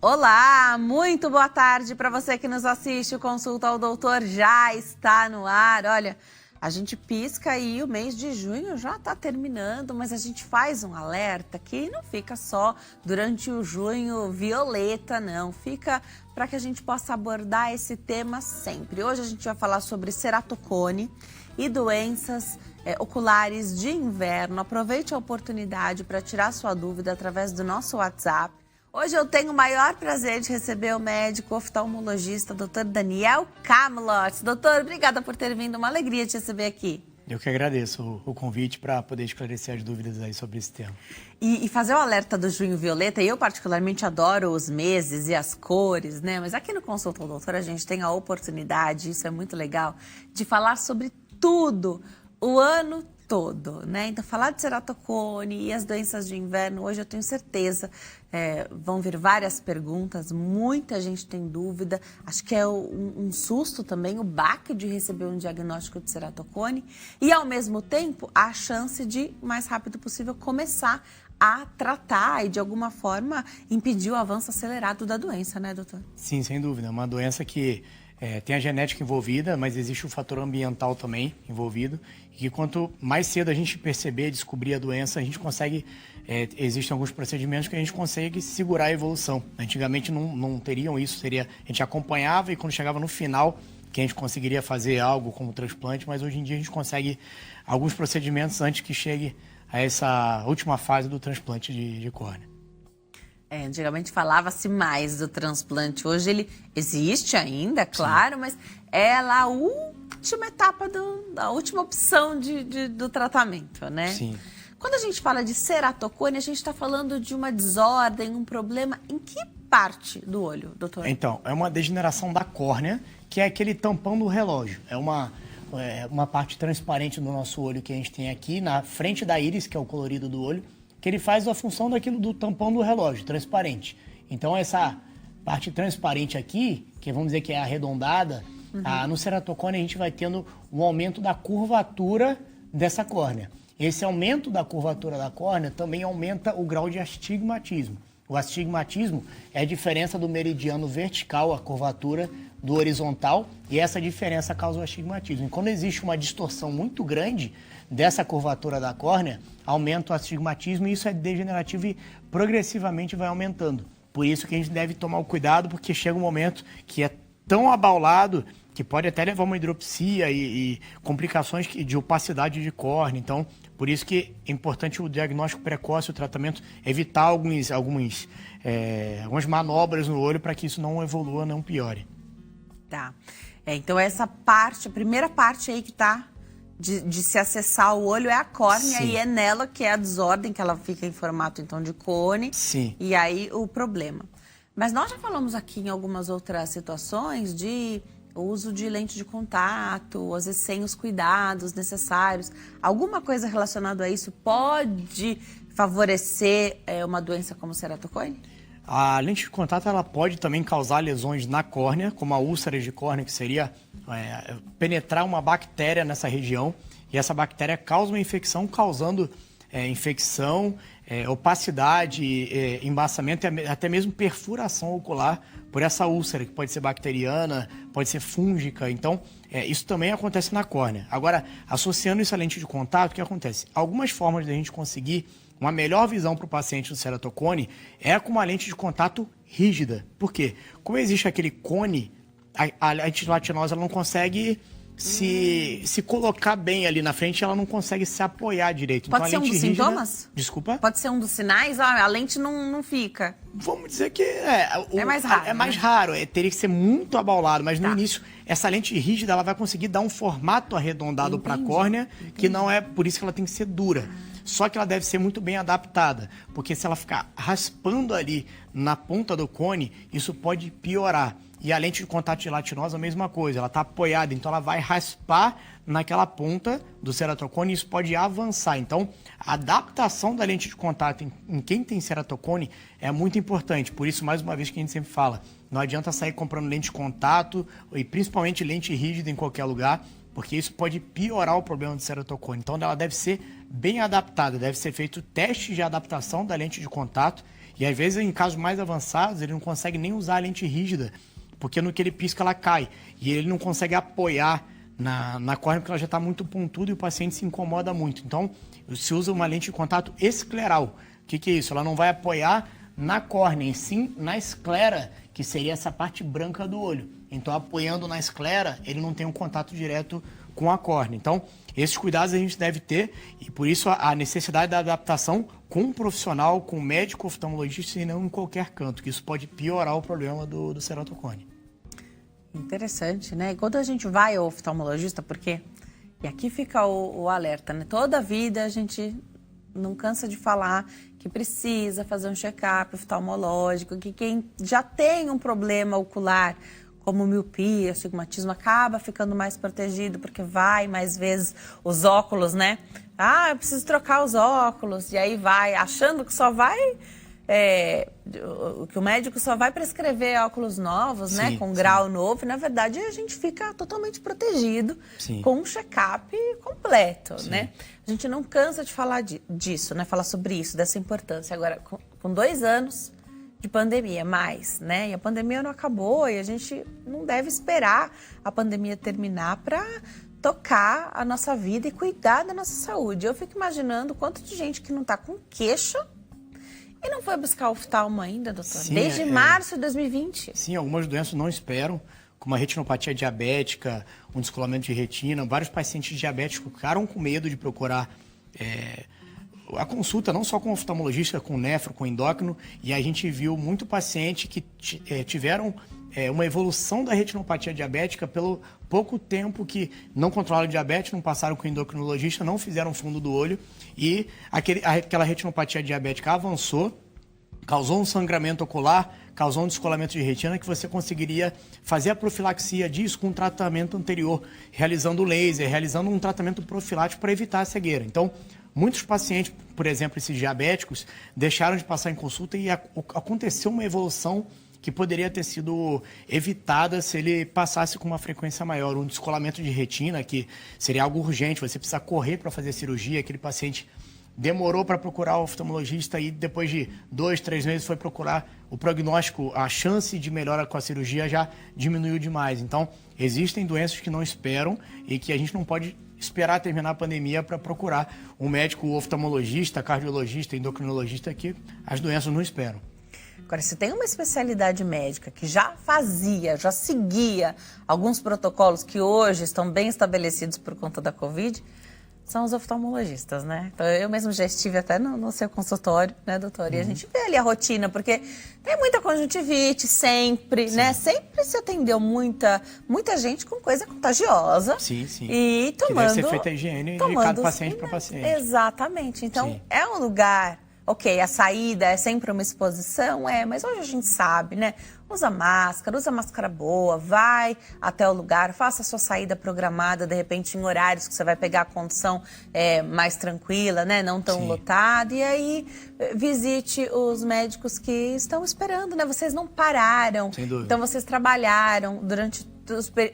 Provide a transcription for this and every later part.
Olá, muito boa tarde para você que nos assiste. O Consulta ao Doutor já está no ar. Olha, a gente pisca e o mês de junho já está terminando, mas a gente faz um alerta que não fica só durante o junho violeta, não. Fica para que a gente possa abordar esse tema sempre. Hoje a gente vai falar sobre ceratocone e doenças oculares de inverno. Aproveite a oportunidade para tirar sua dúvida através do nosso WhatsApp. Hoje eu tenho o maior prazer de receber o médico oftalmologista, Dr. Daniel Camelot. Doutor, obrigada por ter vindo, uma alegria te receber aqui. Eu que agradeço o convite para poder esclarecer as dúvidas aí sobre esse tema. E fazer o alerta do junho violeta, eu particularmente adoro os meses e as cores, né? Mas aqui no Consulta ao Doutor a gente tem a oportunidade, isso é muito legal, de falar sobre tudo o ano todo, né? Então, falar de ceratocone e as doenças de inverno, hoje eu tenho certeza, vão vir várias perguntas, muita gente tem dúvida, acho que é um susto também, o baque de receber um diagnóstico de ceratocone e, ao mesmo tempo, a chance de, o mais rápido possível, começar a tratar e, de alguma forma, impedir o avanço acelerado da doença, né, doutor? Sim, sem dúvida, é uma doença que tem a genética envolvida, mas existe o fator ambiental também envolvido, e que quanto mais cedo a gente perceber, descobrir a doença, a gente consegue, existem alguns procedimentos que a gente consegue segurar a evolução. Antigamente não teriam isso, a gente acompanhava e quando chegava no final, que a gente conseguiria fazer algo como transplante, mas hoje em dia a gente consegue alguns procedimentos antes que chegue a essa última fase do transplante de córnea. Antigamente falava-se mais do transplante, hoje ele existe ainda, claro, sim, mas é lá a última etapa, a última opção do tratamento, né? Sim. Quando a gente fala de ceratocone, a gente está falando de uma desordem, um problema em que parte do olho, doutor? Então, é uma degeneração da córnea, que é aquele tampão do relógio. É uma parte transparente do nosso olho que a gente tem aqui, na frente da íris, que é o colorido do olho, que ele faz a função daquilo do tampão do relógio, transparente. Então, essa parte transparente aqui, que vamos dizer que é arredondada, no ceratocone a gente vai tendo um aumento da curvatura dessa córnea. Esse aumento da curvatura da córnea também aumenta o grau de astigmatismo. O astigmatismo é a diferença do meridiano vertical, a curvatura, do horizontal, e essa diferença causa o astigmatismo. E quando existe uma distorção muito grande dessa curvatura da córnea, aumenta o astigmatismo e isso é degenerativo e progressivamente vai aumentando. Por isso que a gente deve tomar o cuidado, porque chega um momento que é tão abaulado que pode até levar uma hidropsia e complicações de opacidade de córnea. Então, por isso que é importante o diagnóstico precoce, o tratamento, evitar algumas manobras no olho para que isso não evolua, não piore. Tá. Então essa parte, a primeira parte aí que tá de se acessar o olho é a córnea. Sim. E é nela que é a desordem, que ela fica em formato então de cone. Sim. E aí o problema. Mas nós já falamos aqui em algumas outras situações de uso de lente de contato, às vezes sem os cuidados necessários. Alguma coisa relacionada a isso pode favorecer uma doença como ceratocone? A lente de contato ela pode também causar lesões na córnea, como a úlcera de córnea, que seria penetrar uma bactéria nessa região. E essa bactéria causa uma infecção, causando infecção, opacidade, embaçamento e até mesmo perfuração ocular por essa úlcera, que pode ser bacteriana, pode ser fúngica. Então, isso também acontece na córnea. Agora, associando isso à lente de contato, o que acontece? Algumas formas de a gente conseguir uma melhor visão para o paciente do ceratocone é com uma lente de contato rígida. Por quê? Como existe aquele cone, a lente gelatinosa ela não consegue se colocar bem ali na frente, ela não consegue se apoiar direito. Pode então, ser um dos rígida, sintomas? Desculpa? Pode ser um dos sinais? A lente não fica. Vamos dizer que é mais raro. É mais raro, teria que ser muito abaulado, mas no Tá. início, essa lente rígida ela vai conseguir dar um formato arredondado para a córnea, que não é por isso que ela tem que ser dura. Só que ela deve ser muito bem adaptada, porque se ela ficar raspando ali na ponta do cone, isso pode piorar. E a lente de contato gelatinosa, a mesma coisa, ela está apoiada, então ela vai raspar naquela ponta do ceratocone e isso pode avançar. Então, a adaptação da lente de contato em quem tem ceratocone é muito importante. Por isso, mais uma vez, que a gente sempre fala, não adianta sair comprando lente de contato e principalmente lente rígida em qualquer lugar, porque isso pode piorar o problema do ceratocone. Então, ela deve ser bem adaptada, deve ser feito teste de adaptação da lente de contato, e às vezes, em casos mais avançados, ele não consegue nem usar a lente rígida, porque no que ele pisca, ela cai, e ele não consegue apoiar na córnea, porque ela já está muito pontuda e o paciente se incomoda muito. Então, se usa uma lente de contato escleral. O que é isso? Ela não vai apoiar na córnea, e sim na esclera, que seria essa parte branca do olho. Então, apoiando na esclera, ele não tem um contato direto com a córnea. Então, esses cuidados a gente deve ter, e por isso a necessidade da adaptação com um profissional, com um médico oftalmologista, e não em qualquer canto, que isso pode piorar o problema do ceratocone. Interessante, né? E quando a gente vai ao oftalmologista, porque... E aqui fica o alerta, né? Toda a vida a gente não cansa de falar que precisa fazer um check-up oftalmológico, que quem já tem um problema ocular, como miopia, astigmatismo, acaba ficando mais protegido, porque vai mais vezes os óculos, né? Ah, eu preciso trocar os óculos, e aí vai, achando que só vai... que o médico só vai prescrever óculos novos, sim, né, com grau novo, e na verdade a gente fica totalmente protegido, sim, com um check-up completo, sim, né? A gente não cansa de falar disso, né, falar sobre isso, dessa importância. Agora, com 2 anos de pandemia, mais, né, e a pandemia não acabou, e a gente não deve esperar a pandemia terminar para tocar a nossa vida e cuidar da nossa saúde. Eu fico imaginando quanto de gente que não está com queixa e não foi buscar oftalmo ainda, doutor? Sim, desde março de 2020. Sim, algumas doenças não esperam, como a retinopatia diabética, um descolamento de retina. Vários pacientes diabéticos ficaram com medo de procurar a consulta, não só com oftalmologista, com nefro, com endócrino. E a gente viu muito paciente que tiveram uma evolução da retinopatia diabética pelo pouco tempo que não controlaram diabetes, não passaram com endocrinologista, não fizeram fundo do olho, e aquela retinopatia diabética avançou, causou um sangramento ocular, causou um descolamento de retina, que você conseguiria fazer a profilaxia disso com um tratamento anterior, realizando laser, realizando um tratamento profilático para evitar a cegueira. Então, muitos pacientes, por exemplo, esses diabéticos, deixaram de passar em consulta e aconteceu uma evolução que poderia ter sido evitada se ele passasse com uma frequência maior. Um descolamento de retina, que seria algo urgente, você precisa correr para fazer cirurgia, aquele paciente demorou para procurar o oftalmologista e depois de 2, 3 meses foi procurar o prognóstico, a chance de melhora com a cirurgia já diminuiu demais. Então, existem doenças que não esperam e que a gente não pode esperar terminar a pandemia para procurar um médico oftalmologista, cardiologista, endocrinologista, que as doenças não esperam. Agora, se tem uma especialidade médica que já seguia alguns protocolos que hoje estão bem estabelecidos por conta da Covid, são os oftalmologistas, né? Então, eu mesmo já estive até no seu consultório, né, doutor? E a gente vê ali a rotina, porque tem muita conjuntivite sempre, sim, né? Sempre se atendeu muita gente com coisa contagiosa. Sim, sim. E tomando... Que deve ser feita a higiene de cada paciente para paciente. Exatamente. Então, sim, é um lugar... Ok, a saída é sempre uma exposição, mas hoje a gente sabe, né? Usa máscara boa, vai até o lugar, faça a sua saída programada, de repente em horários que você vai pegar a condição mais tranquila, né? Não tão, sim, lotada, e aí visite os médicos que estão esperando, né? Vocês não pararam, sem dúvida. Então vocês trabalharam durante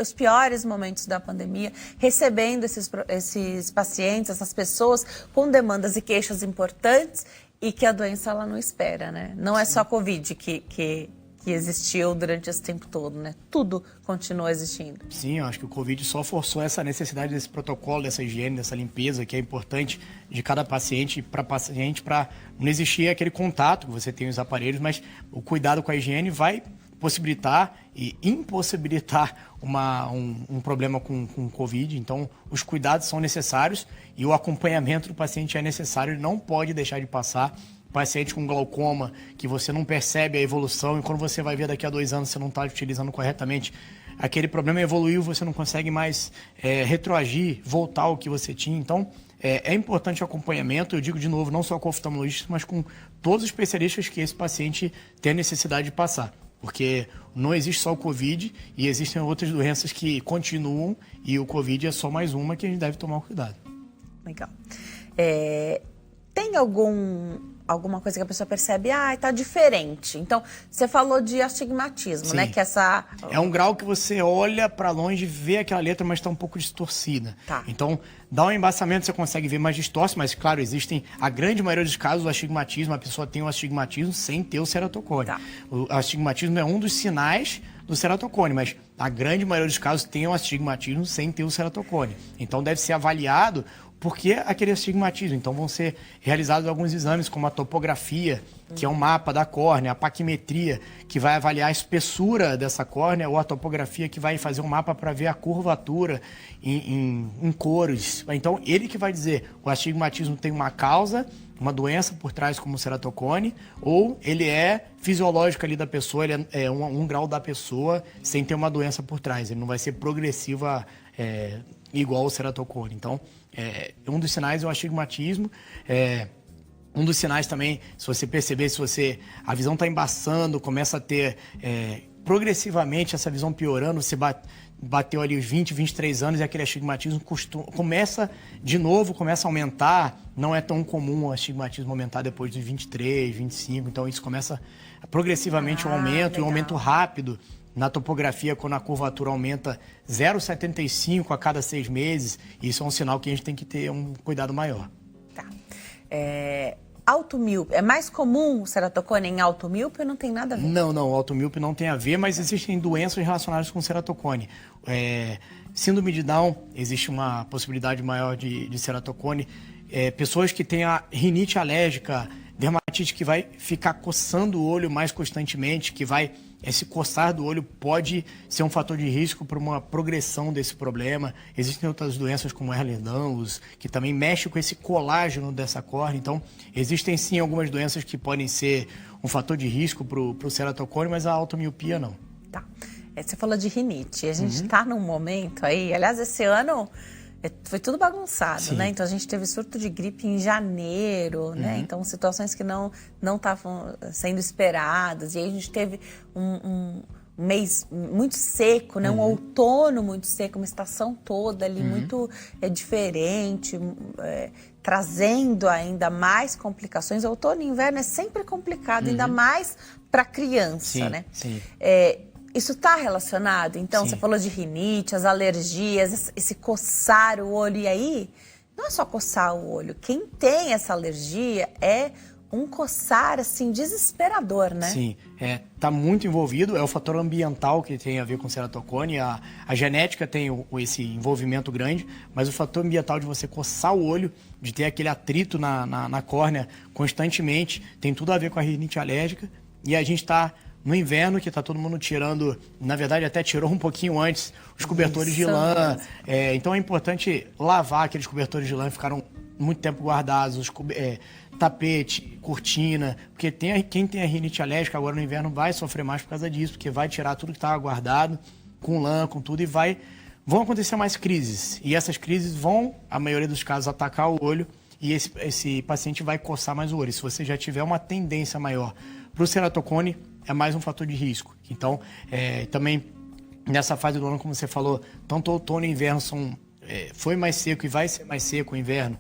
os piores momentos da pandemia, recebendo esses pacientes, essas pessoas com demandas e queixas importantes, e que a doença ela não espera, né? Não é só a Covid que existiu durante esse tempo todo, né? Tudo continua existindo. Sim, eu acho que o Covid só forçou essa necessidade desse protocolo, dessa higiene, dessa limpeza, que é importante de cada paciente, para não existir aquele contato que você tem os aparelhos, mas o cuidado com a higiene vai possibilitar e impossibilitar um problema com Covid. Então, os cuidados são necessários e o acompanhamento do paciente é necessário, ele não pode deixar de passar. Paciente com glaucoma, que você não percebe a evolução e quando você vai ver daqui a 2 anos você não está utilizando corretamente, aquele problema evoluiu, você não consegue mais retroagir, voltar ao que você tinha. Então, é importante o acompanhamento, eu digo de novo, não só com o oftalmologista, mas com todos os especialistas que esse paciente tem a necessidade de passar. Porque não existe só o Covid e existem outras doenças que continuam e o Covid é só mais uma que a gente deve tomar cuidado. Legal. Tem alguma coisa que a pessoa percebe, tá diferente. Então, você falou de astigmatismo, Sim. né? Que essa... É um grau que você olha para longe e vê aquela letra, mas está um pouco distorcida. Tá. Então, dá um embaçamento, você consegue ver mais distorce, mas, claro, existem, a grande maioria dos casos, o astigmatismo, a pessoa tem o astigmatismo sem ter o ceratocone. Tá. O astigmatismo é um dos sinais do ceratocone, mas a grande maioria dos casos tem o astigmatismo sem ter o ceratocone. Então, deve ser avaliado por que aquele astigmatismo. Então, vão ser realizados alguns exames, como a topografia, que é um mapa da córnea, a paquimetria, que vai avaliar a espessura dessa córnea, ou a topografia, que vai fazer um mapa para ver a curvatura em cores. Então, ele que vai dizer o astigmatismo tem uma causa, uma doença por trás, como o ceratocone, ou ele é fisiológico ali da pessoa, ele é um grau da pessoa sem ter uma doença por trás. Ele não vai ser progressiva igual o ceratocone. Então, um dos sinais é o astigmatismo. Um dos sinais também, se você perceber, a visão está embaçando, começa a ter progressivamente essa visão piorando, você bateu ali os 20, 23 anos e aquele astigmatismo começa a aumentar. Não é tão comum o astigmatismo aumentar depois dos 23, 25, então isso começa progressivamente um aumento, e um aumento rápido. Na topografia, quando a curvatura aumenta 0,75 a cada 6 meses, isso é um sinal que a gente tem que ter um cuidado maior. Tá. Automíope, é mais comum o ceratocone em automíope ou não tem nada a ver? Não, o automíope não tem a ver, mas existem doenças relacionadas com o ceratocone. Síndrome de Down, existe uma possibilidade maior de ceratocone. Pessoas que têm a rinite alérgica, dermatite que vai ficar coçando o olho mais constantemente, esse coçar do olho pode ser um fator de risco para uma progressão desse problema. Existem outras doenças como Ehlers-Danlos, que também mexe com esse colágeno dessa córnea. Então, existem sim algumas doenças que podem ser um fator de risco para o ceratocone, mas a automiopia não. Tá. Você falou de rinite. A gente está num momento aí, aliás, esse ano foi tudo bagunçado, Sim. né? Então a gente teve surto de gripe em janeiro, né? Então situações que não estavam sendo esperadas. E aí a gente teve um mês muito seco, né? Um outono muito seco, uma estação toda ali muito diferente, trazendo ainda mais complicações. Outono e inverno é sempre complicado, ainda mais para criança, Sim, né? sim. Isso está relacionado? Então, Sim. Você falou de rinite, as alergias, esse coçar o olho. E aí, não é só coçar o olho. Quem tem essa alergia é um coçar, assim, desesperador, né? Sim, tá muito envolvido. É o fator ambiental que tem a ver com o ceratocone. A genética tem esse envolvimento grande, mas o fator ambiental de você coçar o olho, de ter aquele atrito na córnea constantemente, tem tudo a ver com a rinite alérgica. E a gente está no inverno, que está todo mundo tirando, na verdade até tirou um pouquinho antes, os cobertores de lã. Então é importante lavar aqueles cobertores de lã que ficaram muito tempo guardados, tapete, cortina, porque quem tem a rinite alérgica agora no inverno vai sofrer mais por causa disso, porque vai tirar tudo que estava guardado, com lã, com tudo, e vão acontecer mais crises. E essas crises vão, a maioria dos casos, atacar o olho, e esse paciente vai coçar mais o olho. Se você já tiver uma tendência maior para o ceratocone, é mais um fator de risco. Então, também nessa fase do ano, como você falou, tanto outono e inverno foi mais seco e vai ser mais seco o inverno.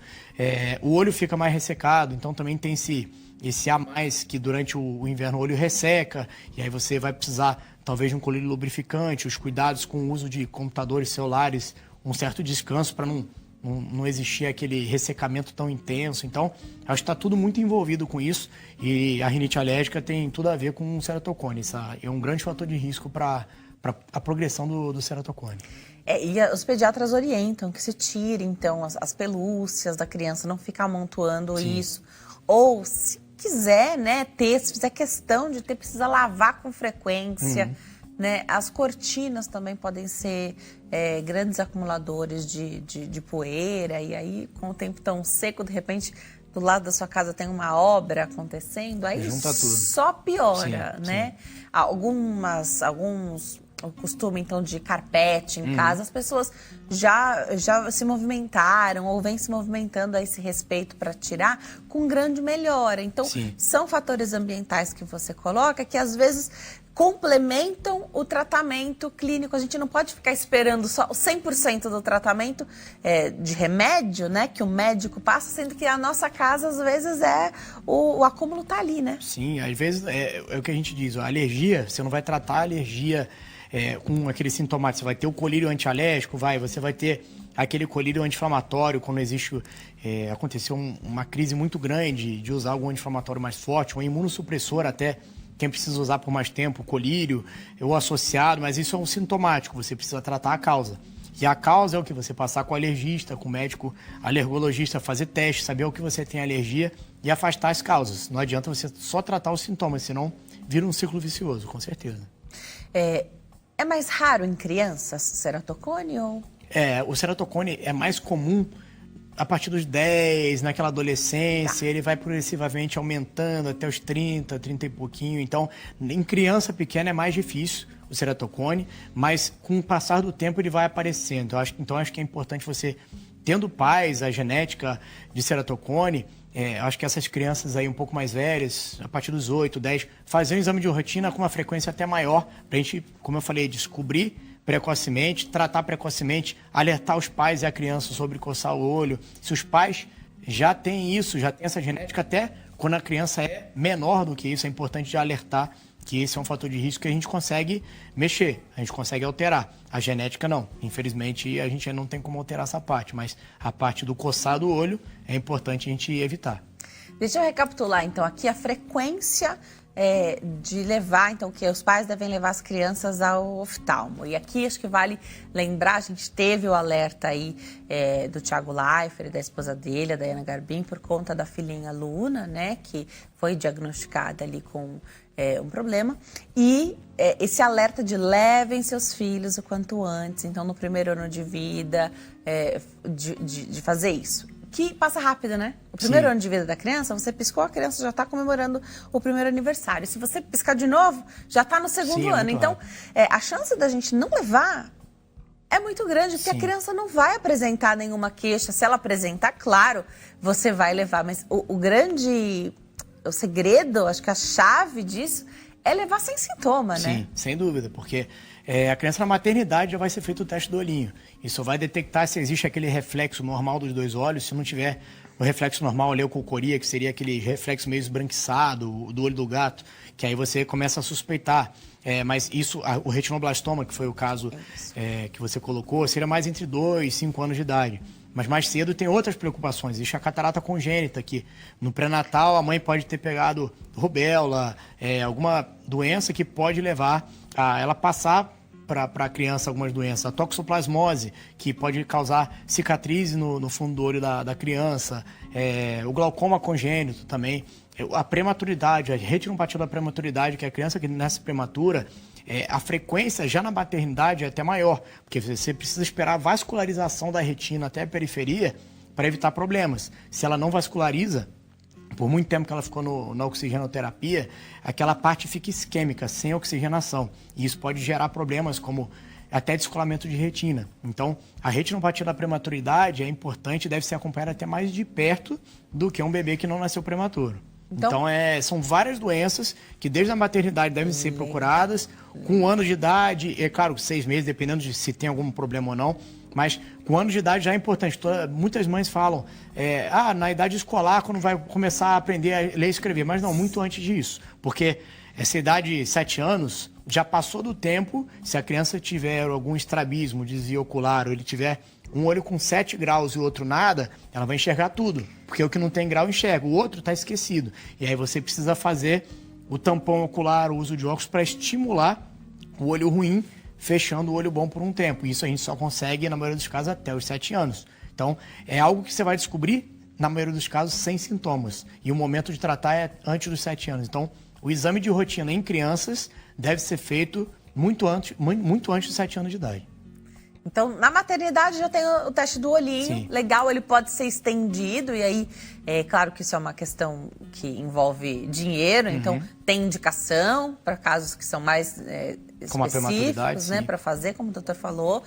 O olho fica mais ressecado, então também tem esse a mais que durante o inverno o olho resseca, e aí você vai precisar talvez de um colírio lubrificante, os cuidados com o uso de computadores, celulares, um certo descanso para não existir aquele ressecamento tão intenso. Então, acho que está tudo muito envolvido com isso, e a rinite alérgica tem tudo a ver com o ceratocone. Isso é um grande fator de risco para a progressão do ceratocone. E os pediatras orientam que se tire, então, as pelúcias da criança, não ficar amontoando Sim. isso. Ou, se quiser, né, se fizer questão de ter, precisa lavar com frequência. Né? As cortinas também podem ser grandes acumuladores de poeira, e aí, com o tempo tão seco, de repente, do lado da sua casa tem uma obra acontecendo, aí junta tudo. só piora, Sim, né? sim. Alguns o costume, então, de carpete em casa, as pessoas já se movimentaram ou vêm se movimentando a esse respeito para tirar com grande melhora. Então, são fatores ambientais que você coloca que, às vezes, complementam o tratamento clínico. A gente não pode ficar esperando só o 100% do tratamento de remédio, né, que o médico passa, sendo que a nossa casa, às vezes, o acúmulo tá ali, né? Sim, às vezes é o que a gente diz, a alergia, você não vai tratar a alergia com aquele sintomático, você vai ter o colírio antialérgico, você vai ter aquele colírio anti-inflamatório quando existe, aconteceu uma crise muito grande de usar algum anti-inflamatório mais forte, um imunossupressor até, quem precisa usar por mais tempo, colírio, ou associado, mas isso é um sintomático, você precisa tratar a causa. E a causa é o que você passar com o alergista, com o médico alergologista, fazer teste, saber o que você tem alergia e afastar as causas. Não adianta você só tratar os sintomas, senão vira um ciclo vicioso, com certeza. É mais raro em crianças ceratocone ou... O ceratocone é mais comum a partir dos 10, naquela adolescência, ele vai progressivamente aumentando até os 30 e pouquinho. Então, em criança pequena é mais difícil o ceratocone, mas com o passar do tempo ele vai aparecendo. Então, acho que é importante você, tendo pais, a genética de ceratocone, acho que essas crianças aí um pouco mais velhas, a partir dos 8, 10, fazer um exame de rotina com uma frequência até maior, para a gente, como eu falei, descobrir precocemente, tratar precocemente, alertar os pais e a criança sobre coçar o olho. Se os pais já têm isso, já têm essa genética, até quando a criança é menor do que isso, é importante já alertar que esse é um fator de risco que a gente consegue mexer, a gente consegue alterar. A genética não. Infelizmente, a gente não tem como alterar essa parte, mas a parte do coçar do olho é importante a gente evitar. Deixa eu recapitular, então, aqui a frequência de levar, então, que os pais devem levar as crianças ao oftalmo. E aqui acho que vale lembrar, a gente teve o alerta aí do Thiago Leifert e da esposa dele, a Dayana Garbim, por conta da filhinha Luna, né, que foi diagnosticada ali com um problema. E esse alerta de levem seus filhos o quanto antes, então, no primeiro ano de vida, de fazer isso. Que passa rápido, né? O primeiro ano de vida da criança, você piscou, a criança já está comemorando o primeiro aniversário. Se você piscar de novo, já está no segundo ano. Então, a chance da gente não levar é muito grande, porque a criança não vai apresentar nenhuma queixa. Se ela apresentar, claro, você vai levar. Mas o segredo, acho que a chave disso é levar sem sintoma, né? Sim, sem dúvida, porque a criança na maternidade já vai ser feito o teste do olhinho. Isso vai detectar se existe aquele reflexo normal dos dois olhos. Se não tiver o reflexo normal, a leucocoria, que seria aquele reflexo meio esbranquiçado do olho do gato, que aí você começa a suspeitar. Mas isso, o retinoblastoma, que foi o caso que você colocou, seria mais entre 2 e 5 anos de idade. Mas mais cedo tem outras preocupações. Existe a catarata congênita, que no pré-natal a mãe pode ter pegado rubéola, alguma doença que pode levar a ela passar para a criança algumas doenças. A toxoplasmose, que pode causar cicatriz no fundo do olho da criança. O glaucoma congênito também. A prematuridade, a retinopatia da prematuridade, que é a criança que nasce prematura, a frequência já na maternidade é até maior, porque você precisa esperar a vascularização da retina até a periferia para evitar problemas. Se ela não vasculariza, por muito tempo que ela ficou na oxigenoterapia, aquela parte fica isquêmica, sem oxigenação. E isso pode gerar problemas como até descolamento de retina. Então, a retinopatia da prematuridade é importante e deve ser acompanhada até mais de perto do que um bebê que não nasceu prematuro. Então são várias doenças que desde a maternidade devem ser procuradas, com 1 ano de idade, claro, 6 meses, dependendo de se tem algum problema ou não, mas com 1 ano de idade já é importante. Muitas mães falam, na idade escolar, quando vai começar a aprender a ler e escrever, mas não, muito antes disso, porque essa idade, 7 anos, já passou do tempo. Se a criança tiver algum estrabismo, desvio ocular, ou ele tiver um olho com 7 graus e o outro nada, ela vai enxergar tudo, porque o que não tem grau enxerga, o outro está esquecido. E aí você precisa fazer o tampão ocular, o uso de óculos para estimular o olho ruim, fechando o olho bom por um tempo. Isso a gente só consegue, na maioria dos casos, até os 7 anos. Então, é algo que você vai descobrir, na maioria dos casos, sem sintomas. E o momento de tratar é antes dos 7 anos. Então, o exame de rotina em crianças deve ser feito muito antes dos 7 anos de idade. Então, na maternidade já tem o teste do olhinho. Sim. Legal, ele pode ser estendido. E aí, claro que isso é uma questão que envolve dinheiro. Então, tem indicação para casos que são mais específicos, né, para fazer, como o doutor falou.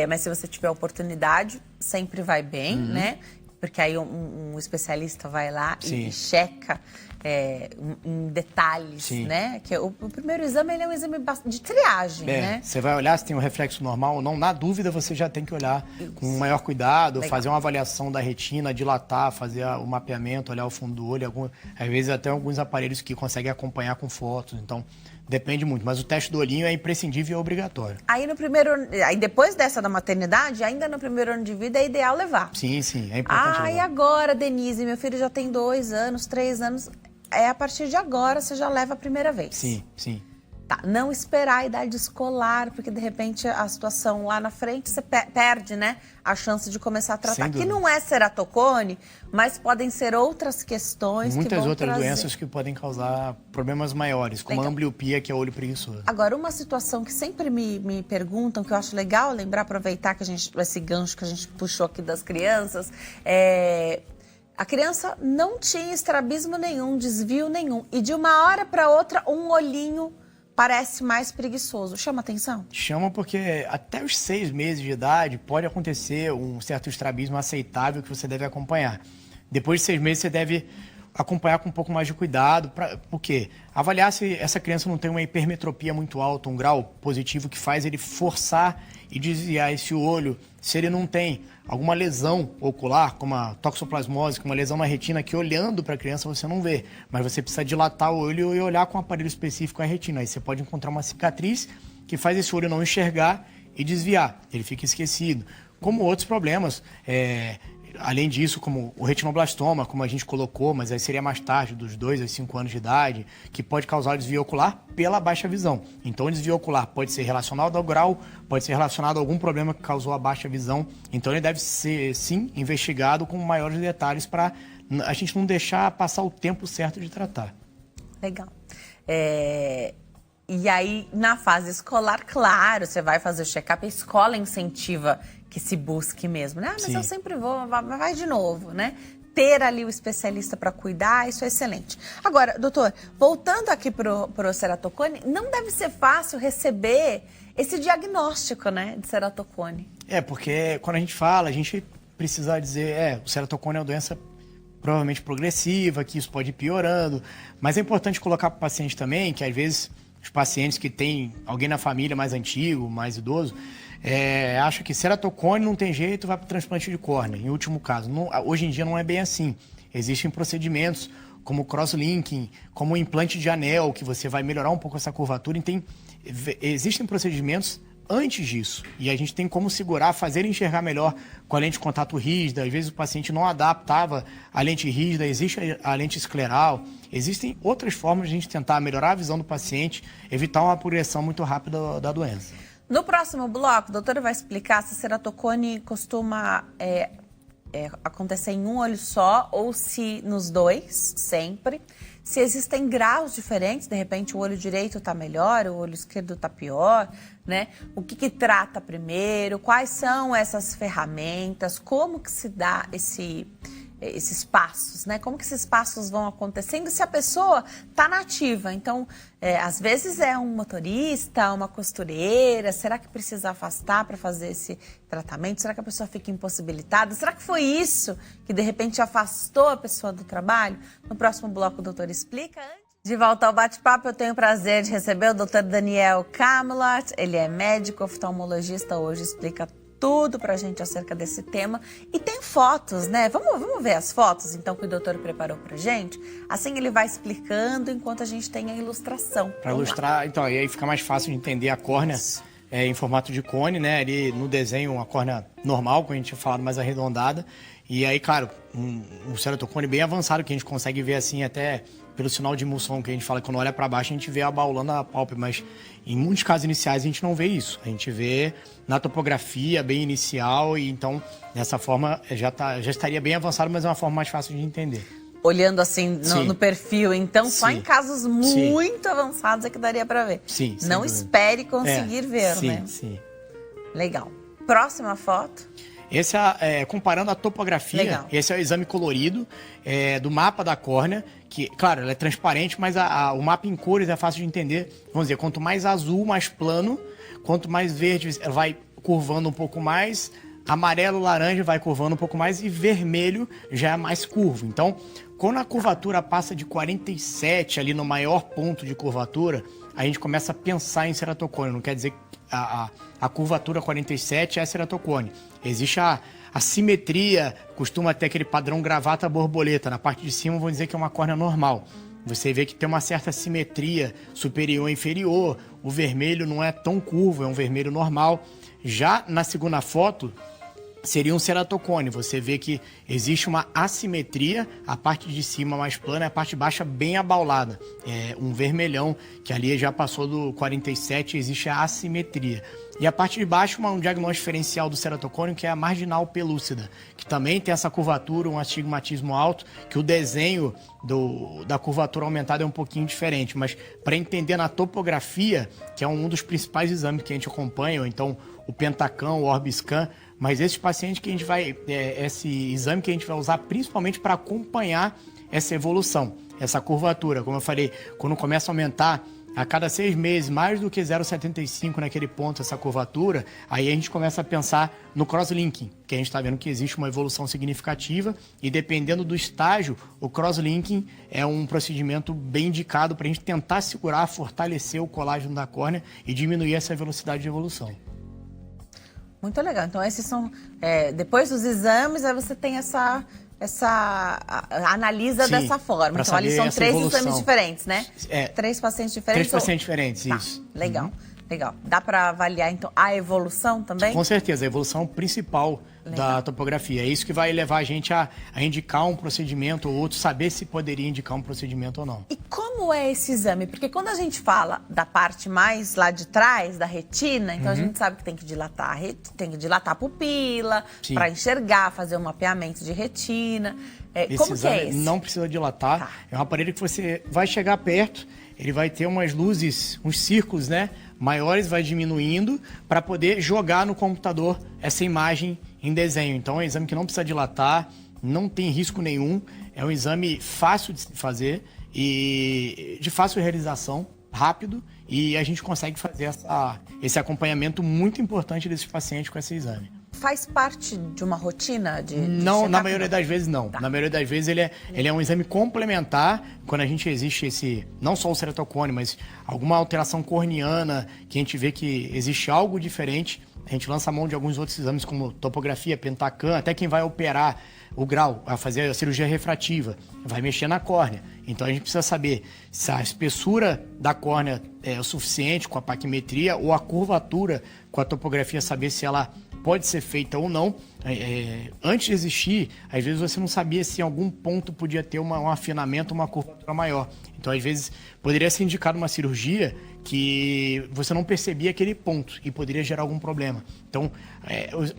Mas se você tiver oportunidade, sempre vai bem, né? Porque aí um especialista vai lá e checa em detalhes, né? Que o primeiro exame ele é um exame de triagem, né? Você vai olhar se tem um reflexo normal ou não. Na dúvida, você já tem que olhar com maior cuidado, fazer uma avaliação da retina, dilatar, fazer o mapeamento, olhar o fundo do olho. Às vezes até alguns aparelhos que conseguem acompanhar com fotos. Então, depende muito. Mas o teste do olhinho é imprescindível e é obrigatório. Aí depois dessa da maternidade, ainda no primeiro ano de vida, é ideal levar. Sim, é importante levar. E agora, Denise, meu filho já tem 2 anos, 3 anos... a partir de agora você já leva a primeira vez. Sim. Tá, não esperar a idade escolar, porque de repente a situação lá na frente você perde, né, a chance de começar a tratar. Que não é ceratocone, mas podem ser outras questões muitas que vão outras trazer. doenças que podem causar problemas maiores, como a ambliopia, que é o olho preguiçoso. Agora, uma situação que sempre me perguntam, que eu acho legal lembrar, aproveitar que esse gancho que a gente puxou aqui das crianças, a criança não tinha estrabismo nenhum, desvio nenhum. E de uma hora para outra, um olhinho parece mais preguiçoso. Chama atenção? Chama porque até os 6 meses de idade pode acontecer um certo estrabismo aceitável que você deve acompanhar. Depois de 6 meses você deve acompanhar com um pouco mais de cuidado. Por quê? Avaliar se essa criança não tem uma hipermetropia muito alta, um grau positivo que faz ele forçar e desviar esse olho. Se ele não tem alguma lesão ocular, como a toxoplasmose, como uma lesão na retina, que olhando para a criança você não vê, mas você precisa dilatar o olho e olhar com um aparelho específico a retina. Aí você pode encontrar uma cicatriz que faz esse olho não enxergar e desviar. Ele fica esquecido. Como outros problemas, além disso, como o retinoblastoma, como a gente colocou, mas aí seria mais tarde, dos 2 aos 5 anos de idade, que pode causar desvio ocular pela baixa visão. Então, o desvio ocular pode ser relacionado ao grau, pode ser relacionado a algum problema que causou a baixa visão. Então, ele deve ser, sim, investigado com maiores detalhes para a gente não deixar passar o tempo certo de tratar. Legal. E aí, na fase escolar, claro, você vai fazer o check-up, a escola incentiva que se busque mesmo, né? Mas eu sempre vou, vai de novo, né? Ter ali o especialista para cuidar, isso é excelente. Agora, doutor, voltando aqui pro ceratocone, não deve ser fácil receber esse diagnóstico, né, de ceratocone. Porque quando a gente fala, a gente precisa dizer, o ceratocone é uma doença provavelmente progressiva, que isso pode ir piorando, mas é importante colocar para o paciente também, que às vezes os pacientes que têm alguém na família mais antigo, mais idoso, acham que ceratocone não tem jeito, vai para o transplante de córnea, em último caso. Hoje em dia não é bem assim. Existem procedimentos como crosslinking, como o implante de anel, que você vai melhorar um pouco essa curvatura. Então, existem procedimentos antes disso. E a gente tem como segurar, fazer ele enxergar melhor com a lente de contato rígida. Às vezes o paciente não adaptava a lente rígida, existe a lente escleral. Existem outras formas de a gente tentar melhorar a visão do paciente, evitar uma progressão muito rápida da doença. No próximo bloco, a doutora vai explicar se ceratocone costuma acontecer em um olho só ou se nos 2, sempre. Se existem graus diferentes, de repente o olho direito está melhor, o olho esquerdo está pior, né? O que trata primeiro, quais são essas ferramentas, como que se dá esses passos, né? Como que esses passos vão acontecendo se a pessoa está nativa? Então, às vezes é um motorista, uma costureira, será que precisa afastar para fazer esse tratamento? Será que a pessoa fica impossibilitada? Será que foi isso que de repente afastou a pessoa do trabalho? No próximo bloco o doutor explica. De volta ao bate-papo, eu tenho o prazer de receber o doutor Daniel Camelot. Ele é médico oftalmologista, hoje explica tudo pra gente acerca desse tema. E tem fotos, né? Vamos ver as fotos, então, que o doutor preparou pra gente? Assim ele vai explicando enquanto a gente tem a ilustração. Para ilustrar, então, e aí fica mais fácil de entender a córnea em formato de cone, né? Ali no desenho, uma córnea normal, como a gente tinha falado, mais arredondada. E aí, claro, um ceratocone bem avançado, que a gente consegue ver assim até pelo sinal de emulsão, que a gente fala que quando olha para baixo a gente vê abaulando a pálpebra, mas em muitos casos iniciais a gente não vê isso. A gente vê na topografia bem inicial e então dessa forma já estaria bem avançado, mas é uma forma mais fácil de entender. Olhando assim no perfil, então só em casos muito avançados é que daria para ver. Sim. Não espere conseguir ver, né? Sim. Legal. Próxima foto. Esse comparando a topografia, Legal. esse é o exame colorido do mapa da córnea, que, claro, ela é transparente, mas o mapa em cores é fácil de entender. Vamos dizer, quanto mais azul, mais plano, quanto mais verde, vai curvando um pouco mais, amarelo, laranja vai curvando um pouco mais e vermelho já é mais curvo. Então, quando a curvatura passa de 47, ali no maior ponto de curvatura, a gente começa a pensar em ceratocone. Não quer dizer que a curvatura 47 é ceratocone. Existe a simetria, costuma ter aquele padrão gravata borboleta. Na parte de cima, vou dizer que é uma córnea normal. Você vê que tem uma certa simetria superior e inferior. O vermelho não é tão curvo, é um vermelho normal. Já na segunda foto, seria um ceratocone. Você vê que existe uma assimetria, a parte de cima mais plana e a parte de baixo bem abaulada. É um vermelhão, que ali já passou do 47, existe a assimetria. E a parte de baixo, um diagnóstico diferencial do ceratocone, que é a marginal pelúcida, que também tem essa curvatura, um astigmatismo alto, que o desenho da curvatura aumentada é um pouquinho diferente. Mas para entender na topografia, que é um dos principais exames que a gente acompanha, ou então o Pentacam, o Orbiscan, mas esse paciente que a gente vai, esse exame que a gente vai usar principalmente para acompanhar essa evolução, essa curvatura. Como eu falei, quando começa a aumentar a cada 6 meses, mais do que 0,75 naquele ponto, essa curvatura, aí a gente começa a pensar no crosslinking, que a gente está vendo que existe uma evolução significativa e dependendo do estágio, o crosslinking é um procedimento bem indicado para a gente tentar segurar, fortalecer o colágeno da córnea e diminuir essa velocidade de evolução. Muito legal. Então, esses são... depois dos exames, aí você tem analisa Sim, dessa forma. Então, ali são 3 exames diferentes, né? 3 pacientes diferentes. 3 pacientes diferentes, tá, isso. Legal, legal. Dá para avaliar, então, a evolução também? Com certeza, a evolução principal da topografia. É isso que vai levar a gente a indicar um procedimento ou outro, saber se poderia indicar um procedimento ou não. E como é esse exame? Porque quando a gente fala da parte mais lá de trás, da retina, então a gente sabe que tem que dilatar a pupila para enxergar, fazer um mapeamento de retina. Como que é esse? Não precisa dilatar. Tá. É um aparelho que você vai chegar perto, ele vai ter umas luzes, uns círculos, né, maiores, vai diminuindo para poder jogar no computador essa imagem em desenho. Então é um exame que não precisa dilatar, não tem risco nenhum, é um exame fácil de se fazer e de fácil realização, rápido, e a gente consegue fazer esse acompanhamento muito importante desses pacientes com esse exame. Faz parte de uma rotina de não, na maioria das vezes não. Tá. Na maioria das vezes ele é um exame complementar quando a gente existe não só o ceratocone, mas alguma alteração corneana, que a gente vê que existe algo diferente. A gente lança a mão de alguns outros exames como topografia, Pentacam, até quem vai operar o grau, a fazer a cirurgia refrativa, vai mexer na córnea. Então a gente precisa saber se a espessura da córnea é o suficiente com a paquimetria ou a curvatura com a topografia, saber se ela pode ser feita ou não. Antes de existir, às vezes você não sabia se em algum ponto podia ter um afinamento, uma curvatura maior. Então, às vezes, poderia ser indicado uma cirurgia que você não percebia aquele ponto e poderia gerar algum problema. Então,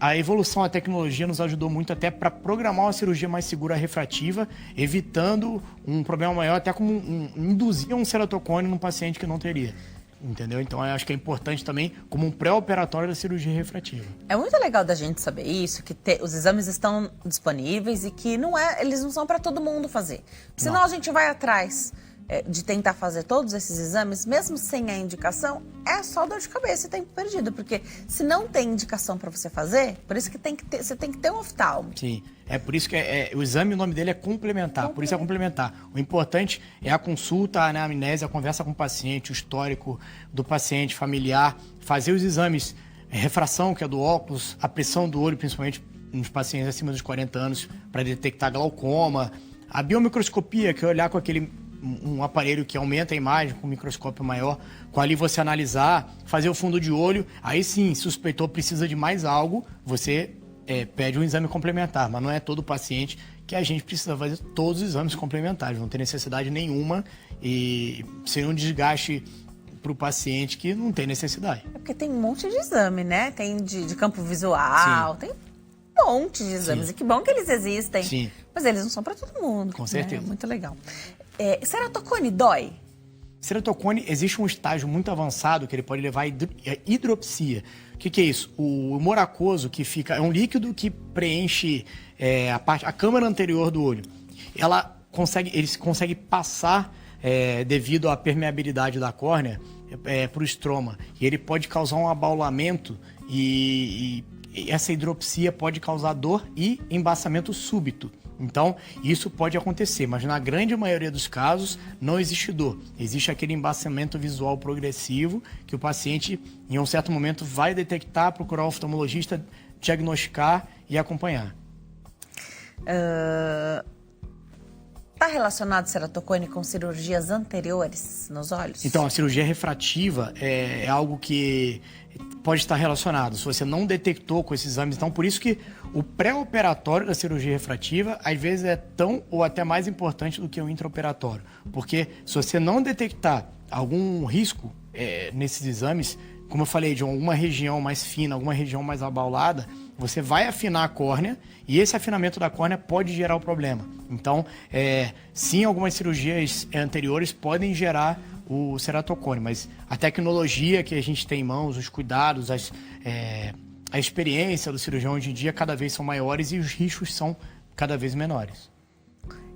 a evolução da tecnologia nos ajudou muito até para programar uma cirurgia mais segura refrativa, evitando um problema maior, até como induzir um ceratocone num paciente que não teria. Entendeu? Então, eu acho que é importante também como um pré-operatório da cirurgia refrativa. É muito legal da gente saber isso, que os exames estão disponíveis e que eles não são para todo mundo fazer. Senão a gente vai atrás de tentar fazer todos esses exames, mesmo sem a indicação, é só dor de cabeça e tempo perdido. Porque se não tem indicação para você fazer, por isso que você tem que ter um oftalmo. Sim. É por isso que o exame, o nome dele é complementar, por isso é complementar. O importante é a consulta, a anamnese, a conversa com o paciente, o histórico do paciente, familiar, fazer os exames, refração, que é do óculos, a pressão do olho, principalmente nos pacientes acima dos 40 anos, para detectar glaucoma, a biomicroscopia, que é olhar com um aparelho que aumenta a imagem com um microscópio maior, com ali você analisar, fazer o fundo de olho, aí sim, suspeitou, precisa de mais algo, você pede um exame complementar, mas não é todo paciente que a gente precisa fazer todos os exames complementares, não tem necessidade nenhuma e seria um desgaste para o paciente que não tem necessidade. Porque tem um monte de exame, né? Tem de campo visual, tem um monte de exames, e que bom que eles existem, mas eles não são para todo mundo. Com certeza. Muito legal. Ceratocone dói? ceratocone, existe um estágio muito avançado que ele pode levar à hidropsia. O que é isso? O humor aquoso que fica... É um líquido que preenche a câmara anterior do olho. Ele consegue passar, devido à permeabilidade da córnea, para o estroma. E ele pode causar um abaulamento e essa hidropsia pode causar dor e embaçamento súbito. Então, isso pode acontecer, mas na grande maioria dos casos não existe dor. Existe aquele embaçamento visual progressivo que o paciente, em um certo momento, vai detectar, procurar o oftalmologista, diagnosticar e acompanhar. Está relacionado ceratocone com cirurgias anteriores nos olhos? Então, a cirurgia refrativa é algo que pode estar relacionado. Se você não detectou com esses exames, então por isso que o pré-operatório da cirurgia refrativa às vezes é tão ou até mais importante do que o intraoperatório. Porque se você não detectar algum risco nesses exames, como eu falei, de alguma região mais fina, alguma região mais abaulada, você vai afinar a córnea e esse afinamento da córnea pode gerar o problema. Então, sim, algumas cirurgias anteriores podem gerar o ceratocone, mas a tecnologia que a gente tem em mãos, os cuidados, a experiência do cirurgião hoje em dia cada vez são maiores e os riscos são cada vez menores.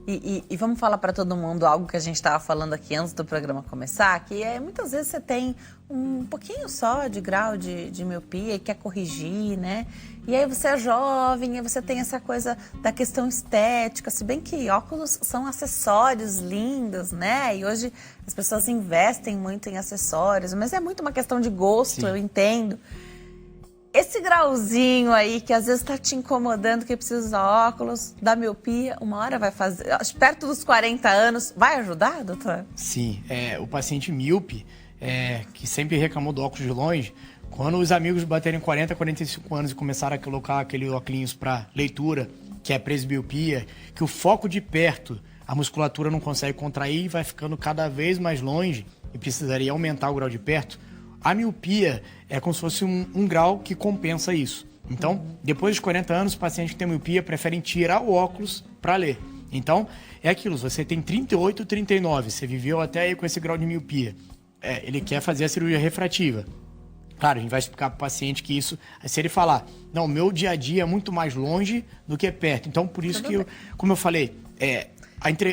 E vamos falar para todo mundo algo que a gente estava falando aqui antes do programa começar, que muitas vezes você tem um pouquinho só de grau de miopia e quer corrigir, né? E aí você é jovem, e você tem essa coisa da questão estética, se bem que óculos são acessórios lindos, né? E hoje as pessoas investem muito em acessórios, mas é muito uma questão de gosto, sim, eu entendo. Esse grauzinho aí que às vezes está te incomodando, que precisa usar óculos, da miopia, uma hora vai fazer, perto dos 40 anos, vai ajudar, doutor? Sim, o paciente míope, que sempre reclamou do óculos de longe, quando os amigos baterem 40, 45 anos e começaram a colocar aquele óculos para leitura, que é presbiopia, que o foco de perto, a musculatura não consegue contrair e vai ficando cada vez mais longe e precisaria aumentar o grau de perto, a miopia é como se fosse um grau que compensa isso. Então, depois dos 40 anos, os pacientes que têm miopia preferem tirar o óculos para ler. Então, é aquilo, você tem 38, 39, você viveu até aí com esse grau de miopia. Ele quer fazer a cirurgia refrativa. Claro, a gente vai explicar para o paciente que isso, se ele falar, não, meu dia a dia é muito mais longe do que perto. Então, por isso que, como eu falei,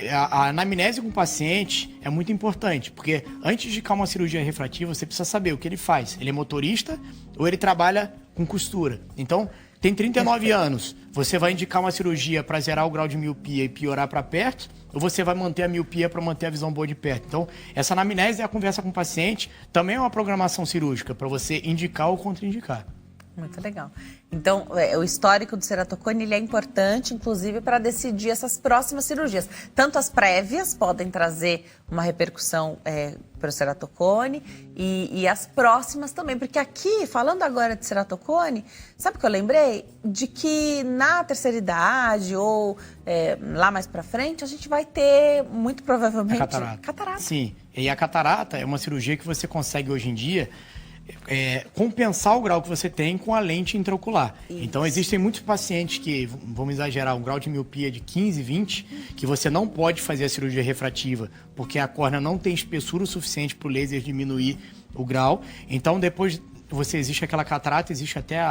a anamnese com o paciente é muito importante, porque antes de indicar uma cirurgia refrativa, você precisa saber o que ele faz. Ele é motorista ou ele trabalha com costura. Então, tem 39 anos, você vai indicar uma cirurgia para zerar o grau de miopia e piorar para perto, ou você vai manter a miopia para manter a visão boa de perto? Então, essa anamnese é a conversa com o paciente, também é uma programação cirúrgica para você indicar ou contraindicar. Muito legal. Então, o histórico do ceratocone ele é importante, inclusive, para decidir essas próximas cirurgias. Tanto as prévias podem trazer uma repercussão para o ceratocone e as próximas também. Porque aqui, falando agora de ceratocone, sabe o que eu lembrei? De que na terceira idade ou lá mais para frente, a gente vai ter, muito provavelmente, catarata. Sim, e a catarata é uma cirurgia que você consegue hoje em dia compensar o grau que você tem com a lente intraocular. Isso. Então, existem muitos pacientes que, vamos exagerar, um grau de miopia de 15, 20, que você não pode fazer a cirurgia refrativa, porque a córnea não tem espessura o suficiente para o laser diminuir o grau. Então, depois existe aquela catarata, existe até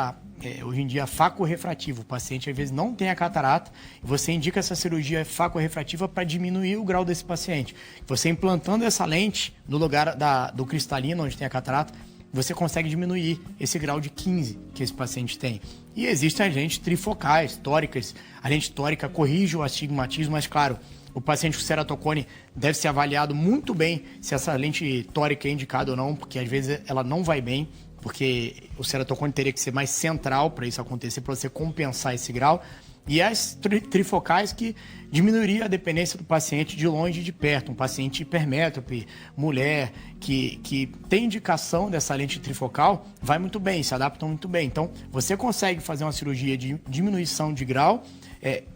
hoje em dia facorrefrativo. O paciente, às vezes, não tem a catarata, e você indica essa cirurgia facorrefrativa para diminuir o grau desse paciente. Você implantando essa lente no lugar do cristalino, onde tem a catarata, você consegue diminuir esse grau de 15 que esse paciente tem. E existem as lentes trifocais, tóricas. A lente tórica corrige o astigmatismo, mas claro, o paciente com ceratocone deve ser avaliado muito bem se essa lente tórica é indicada ou não, porque às vezes ela não vai bem, porque o ceratocone teria que ser mais central para isso acontecer, para você compensar esse grau. E as trifocais que diminuiria a dependência do paciente de longe e de perto. Um paciente hipermétrope, mulher, que tem indicação dessa lente trifocal, vai muito bem, se adaptam muito bem. Então, você consegue fazer uma cirurgia de diminuição de grau,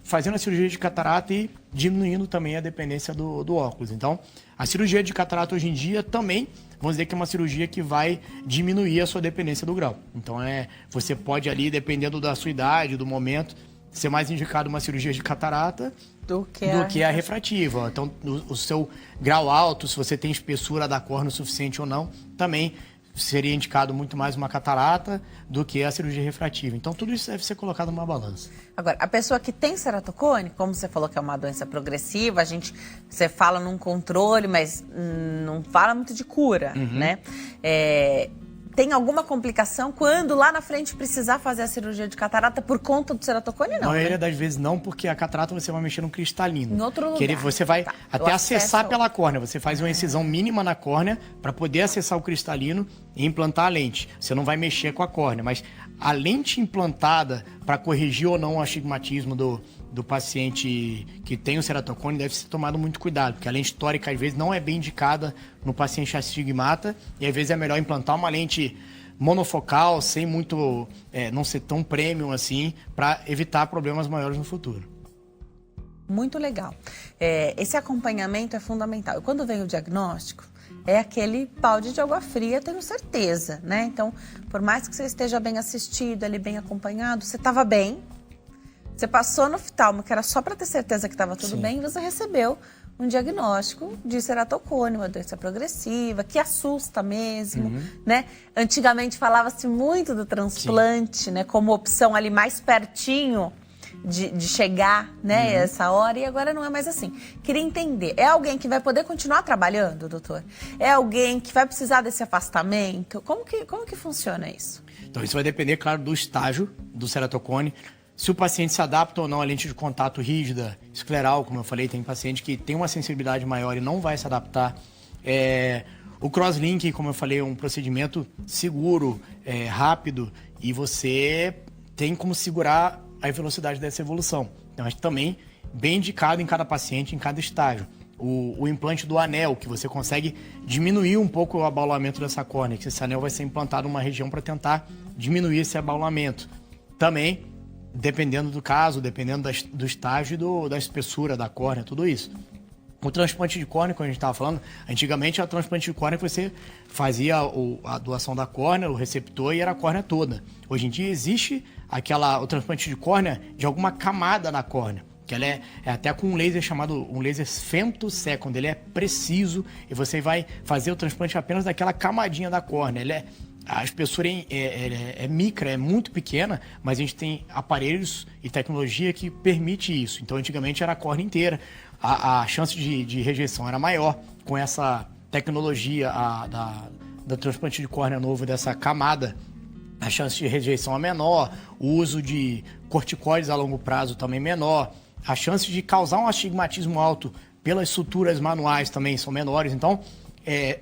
fazendo a cirurgia de catarata e diminuindo também a dependência do óculos. Então, a cirurgia de catarata hoje em dia também, vamos dizer que é uma cirurgia que vai diminuir a sua dependência do grau. Então, você pode ali, dependendo da sua idade, do momento, ser mais indicado uma cirurgia de catarata do que a refrativa. Então, o seu grau alto, se você tem espessura da córnea o suficiente ou não, também seria indicado muito mais uma catarata do que a cirurgia refrativa. Então, tudo isso deve ser colocado numa balança. Agora, a pessoa que tem ceratocone, como você falou que é uma doença progressiva, você fala num controle, mas não fala muito de cura, né? Tem alguma complicação quando lá na frente precisar fazer a cirurgia de catarata por conta do ceratocone? Não, Na maioria das vezes não, porque a catarata você vai mexer no cristalino. Em outro lugar. Que você vai até acessar pela córnea. Você faz uma incisão mínima na córnea para poder acessar o cristalino e implantar a lente. Você não vai mexer com a córnea, mas a lente implantada para corrigir ou não o astigmatismo do paciente que tem o ceratocone deve ser tomado muito cuidado, porque a lente tórica às vezes não é bem indicada no paciente astigmata e às vezes é melhor implantar uma lente monofocal, sem muito, não ser tão premium assim, para evitar problemas maiores no futuro. Muito legal. Esse acompanhamento é fundamental. E quando vem o diagnóstico, é aquele balde de água fria, tenho certeza, né? Então, por mais que você esteja bem assistido, ali bem acompanhado, você estava bem, você passou no oftalmo, que era só para ter certeza que estava tudo bem, e você recebeu um diagnóstico de ceratocone, uma doença progressiva, que assusta mesmo, né? Antigamente falava-se muito do transplante, né? Como opção ali mais pertinho de chegar, né, essa hora, e agora não é mais assim. Queria entender, é alguém que vai poder continuar trabalhando, doutor? É alguém que vai precisar desse afastamento? Como que funciona isso? Então, isso vai depender, claro, do estágio do ceratocone. Se o paciente se adapta ou não à lente de contato rígida, escleral, como eu falei, tem paciente que tem uma sensibilidade maior e não vai se adaptar. O crosslink, como eu falei, é um procedimento seguro, rápido, e você tem como segurar a velocidade dessa evolução. Então, acho também bem indicado em cada paciente, em cada estágio. O implante do anel, que você consegue diminuir um pouco o abaulamento dessa córnea, que esse anel vai ser implantado numa região para tentar diminuir esse abaulamento. Também, dependendo do caso, dependendo do estágio e da espessura da córnea, tudo isso. O transplante de córnea, como a gente estava falando, antigamente o transplante de córnea você fazia a doação da córnea, o receptor, e era a córnea toda. Hoje em dia existe o transplante de córnea de alguma camada na córnea, que ela é até com um laser chamado um laser femtosecond, ele é preciso e você vai fazer o transplante apenas daquela camadinha da córnea. A espessura é micra, é muito pequena, mas a gente tem aparelhos e tecnologia que permite isso. Então, antigamente era a córnea inteira. A chance de rejeição era maior com essa tecnologia da transplante de córnea novo, dessa camada. A chance de rejeição é menor, o uso de corticoides a longo prazo também menor, a chance de causar um astigmatismo alto pelas suturas manuais também são menores. Então,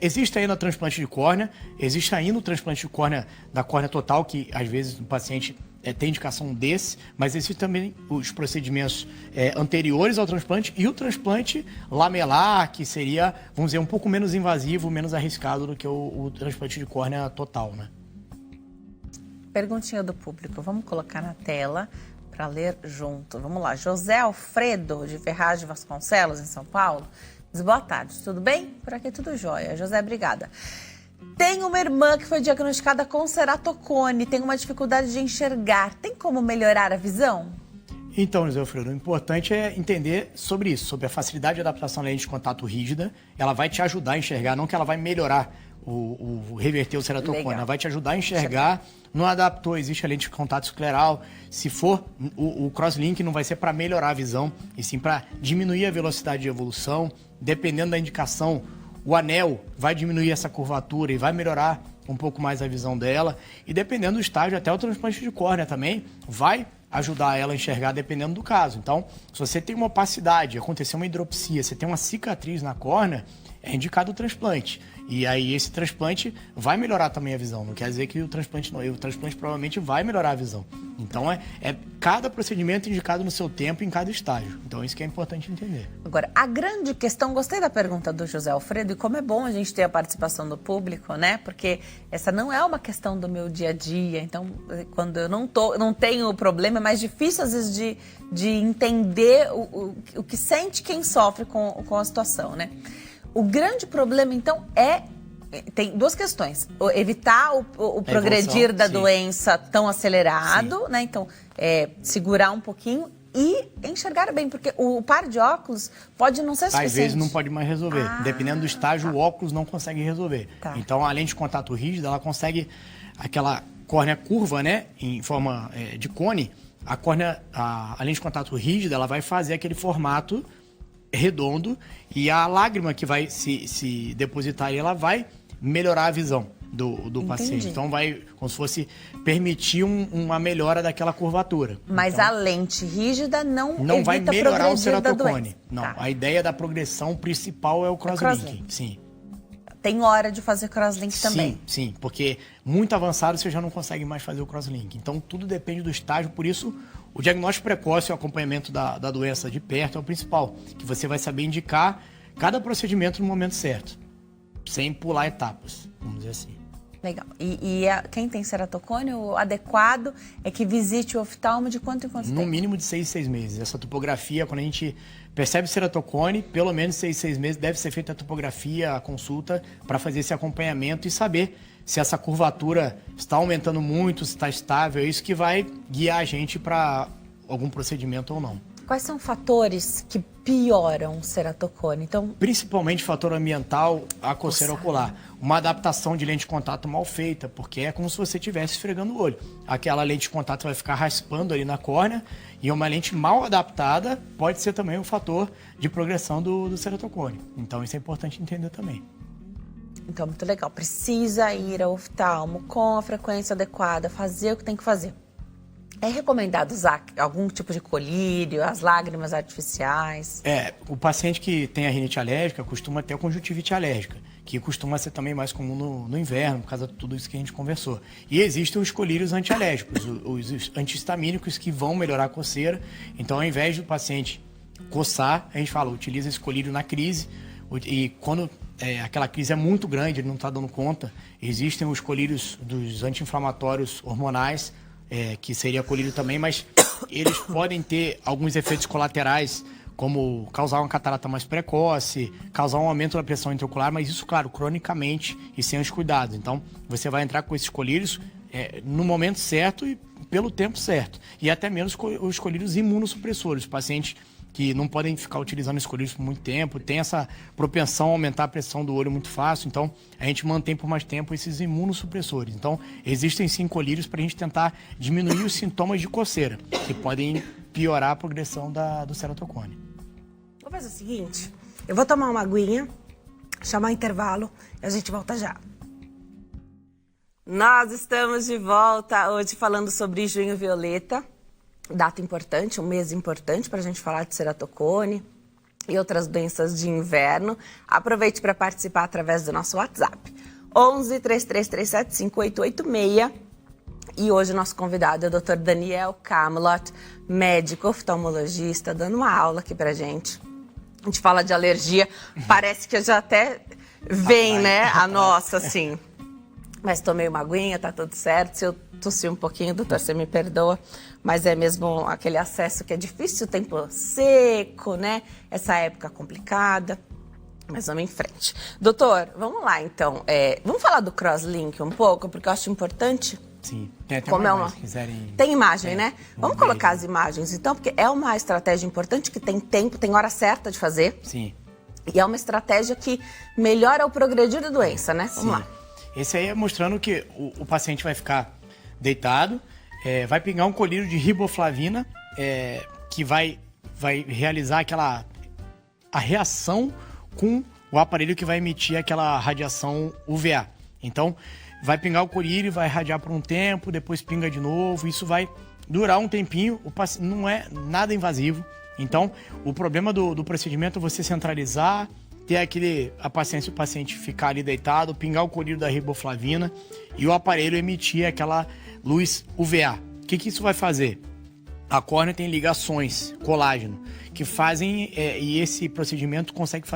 existe ainda o transplante de córnea, existe ainda o transplante de córnea da córnea total, que às vezes o paciente tem indicação desse, mas existem também os procedimentos anteriores ao transplante e o transplante lamelar, que seria, vamos dizer, um pouco menos invasivo, menos arriscado do que o transplante de córnea total, né? Perguntinha do público, vamos colocar na tela para ler junto. Vamos lá, José Alfredo, de Ferraz de Vasconcelos, em São Paulo. Diz, boa tarde, tudo bem? Por aqui tudo jóia. José, obrigada. Tenho uma irmã que foi diagnosticada com ceratocone, tem uma dificuldade de enxergar. Tem como melhorar a visão? Então, José Alfredo, o importante é entender sobre isso, sobre a facilidade de adaptação à lente de contato rígida. Ela vai te ajudar a enxergar, não que ela vai melhorar reverter o ceratocone. Legal. Ela vai te ajudar a enxergar. Não adaptou, existe a lente de contato escleral. Se for, o crosslink não vai ser para melhorar a visão, e sim para diminuir a velocidade de evolução. Dependendo da indicação, o anel vai diminuir essa curvatura e vai melhorar um pouco mais a visão dela. E dependendo do estágio, até o transplante de córnea também vai ajudar ela a enxergar dependendo do caso. Então, se você tem uma opacidade, aconteceu uma hidropsia, você tem uma cicatriz na córnea, é indicado o transplante. E aí esse transplante vai melhorar também a visão. Não quer dizer que o transplante não. O transplante provavelmente vai melhorar a visão. Então cada procedimento indicado no seu tempo em cada estágio. Então isso que é importante entender. Agora, a grande questão, gostei da pergunta do José Alfredo, e como é bom a gente ter a participação do público, né? Porque essa não é uma questão do meu dia a dia. Então, quando eu não tenho problema, é mais difícil às vezes de entender o que sente quem sofre com a situação, né? O grande problema, então, tem duas questões. Evitar o progredir da doença tão acelerado, né? Então, segurar um pouquinho e enxergar bem, porque o par de óculos pode não ser suficiente. Às vezes não pode mais resolver. Dependendo do estágio, o óculos não consegue resolver. Então, a lente de contato rígida, ela consegue aquela córnea curva, né, em forma de cone. A lente de contato rígida, ela vai fazer aquele formato redondo e a lágrima que vai se depositar ali, ela vai melhorar a visão do paciente. Então, vai como se fosse permitir uma melhora daquela curvatura. Mas então, a lente rígida não vai melhorar o ceratocone. Não, a ideia da progressão principal é o crosslink. Sim. Tem hora de fazer crosslink também. Sim, porque muito avançado você já não consegue mais fazer o crosslink. Então, tudo depende do estágio, por isso o diagnóstico precoce e o acompanhamento da doença de perto é o principal, que você vai saber indicar cada procedimento no momento certo, sem pular etapas, vamos dizer assim. Legal. Quem tem ceratocone, o adequado é que visite o oftalmo de quanto em quanto tempo? No mínimo de 6 em 6 meses. Essa topografia, quando a gente percebe ceratocone, pelo menos 6 em 6 meses deve ser feita a topografia, a consulta, para fazer esse acompanhamento e saber se essa curvatura está aumentando muito, se está estável. É isso que vai guiar a gente para algum procedimento ou não. Quais são fatores que pioram o ceratocone? Então, principalmente fator ambiental, a coceira ocular. Uma adaptação de lente de contato mal feita, porque é como se você estivesse esfregando o olho. Aquela lente de contato vai ficar raspando ali na córnea e uma lente mal adaptada pode ser também um fator de progressão do ceratocone. Então, isso é importante entender também. Então, muito legal. Precisa ir ao oftalmo com a frequência adequada, fazer o que tem que fazer. É recomendado usar algum tipo de colírio, as lágrimas artificiais? O paciente que tem a rinite alérgica costuma ter a conjuntivite alérgica, que costuma ser também mais comum no inverno, por causa de tudo isso que a gente conversou. E existem os colírios antialérgicos, os antihistamínicos que vão melhorar a coceira. Então, ao invés do paciente coçar, a gente fala, utiliza esse colírio na crise. E quando aquela crise é muito grande, ele não está dando conta, existem os colírios dos anti-inflamatórios hormonais, que seria colírio também, mas eles podem ter alguns efeitos colaterais, como causar uma catarata mais precoce, causar um aumento da pressão intraocular, mas isso, claro, cronicamente e sem os cuidados. Então, você vai entrar com esses colírios no momento certo e pelo tempo certo. E até mesmo os colírios imunossupressores, pacientes que não podem ficar utilizando esses colírios por muito tempo, tem essa propensão a aumentar a pressão do olho muito fácil, então a gente mantém por mais tempo esses imunossupressores. Então, existem sim colírios para a gente tentar diminuir os sintomas de coceira, que podem piorar a progressão do ceratocone. Vou fazer o seguinte, eu vou tomar uma aguinha, chamar intervalo e a gente volta já. Nós estamos de volta hoje falando sobre Junho Violeta. Data importante, um mês importante para a gente falar de ceratocone e outras doenças de inverno. Aproveite para participar através do nosso WhatsApp. 11 3337 5886. E hoje o nosso convidado é o Dr. Daniel Camelot, médico oftalmologista, dando uma aula aqui para a gente. A gente fala de alergia, parece que já até vem, né, a nossa, assim. Mas tomei uma aguinha, tá tudo certo. Se eu tossir um pouquinho, doutor, você me perdoa. Mas é mesmo aquele acesso que é difícil, o tempo seco, né? Essa época complicada. Mas vamos em frente. Doutor, vamos lá então. Vamos falar do crosslink um pouco, porque eu acho importante. Sim, tem até uma... se quiserem... Tem imagem, né? Vamos colocar as imagens então, porque é uma estratégia importante que tem tempo, tem hora certa de fazer. Sim. E é uma estratégia que melhora o progredir da doença, né? Vamos lá. Esse aí é mostrando que o paciente vai ficar deitado, vai pegar um colírio de riboflavina, que vai realizar a reação com o aparelho que vai emitir aquela radiação UVA. Então, vai pingar o colírio, vai irradiar por um tempo, depois pinga de novo. Isso vai durar um tempinho, não é nada invasivo. Então, o problema do procedimento é você centralizar, ter a paciência do paciente ficar ali deitado, pingar o colírio da riboflavina e o aparelho emitir aquela luz UVA. O que isso vai fazer? A córnea tem ligações, colágeno, que fazem, e esse procedimento consegue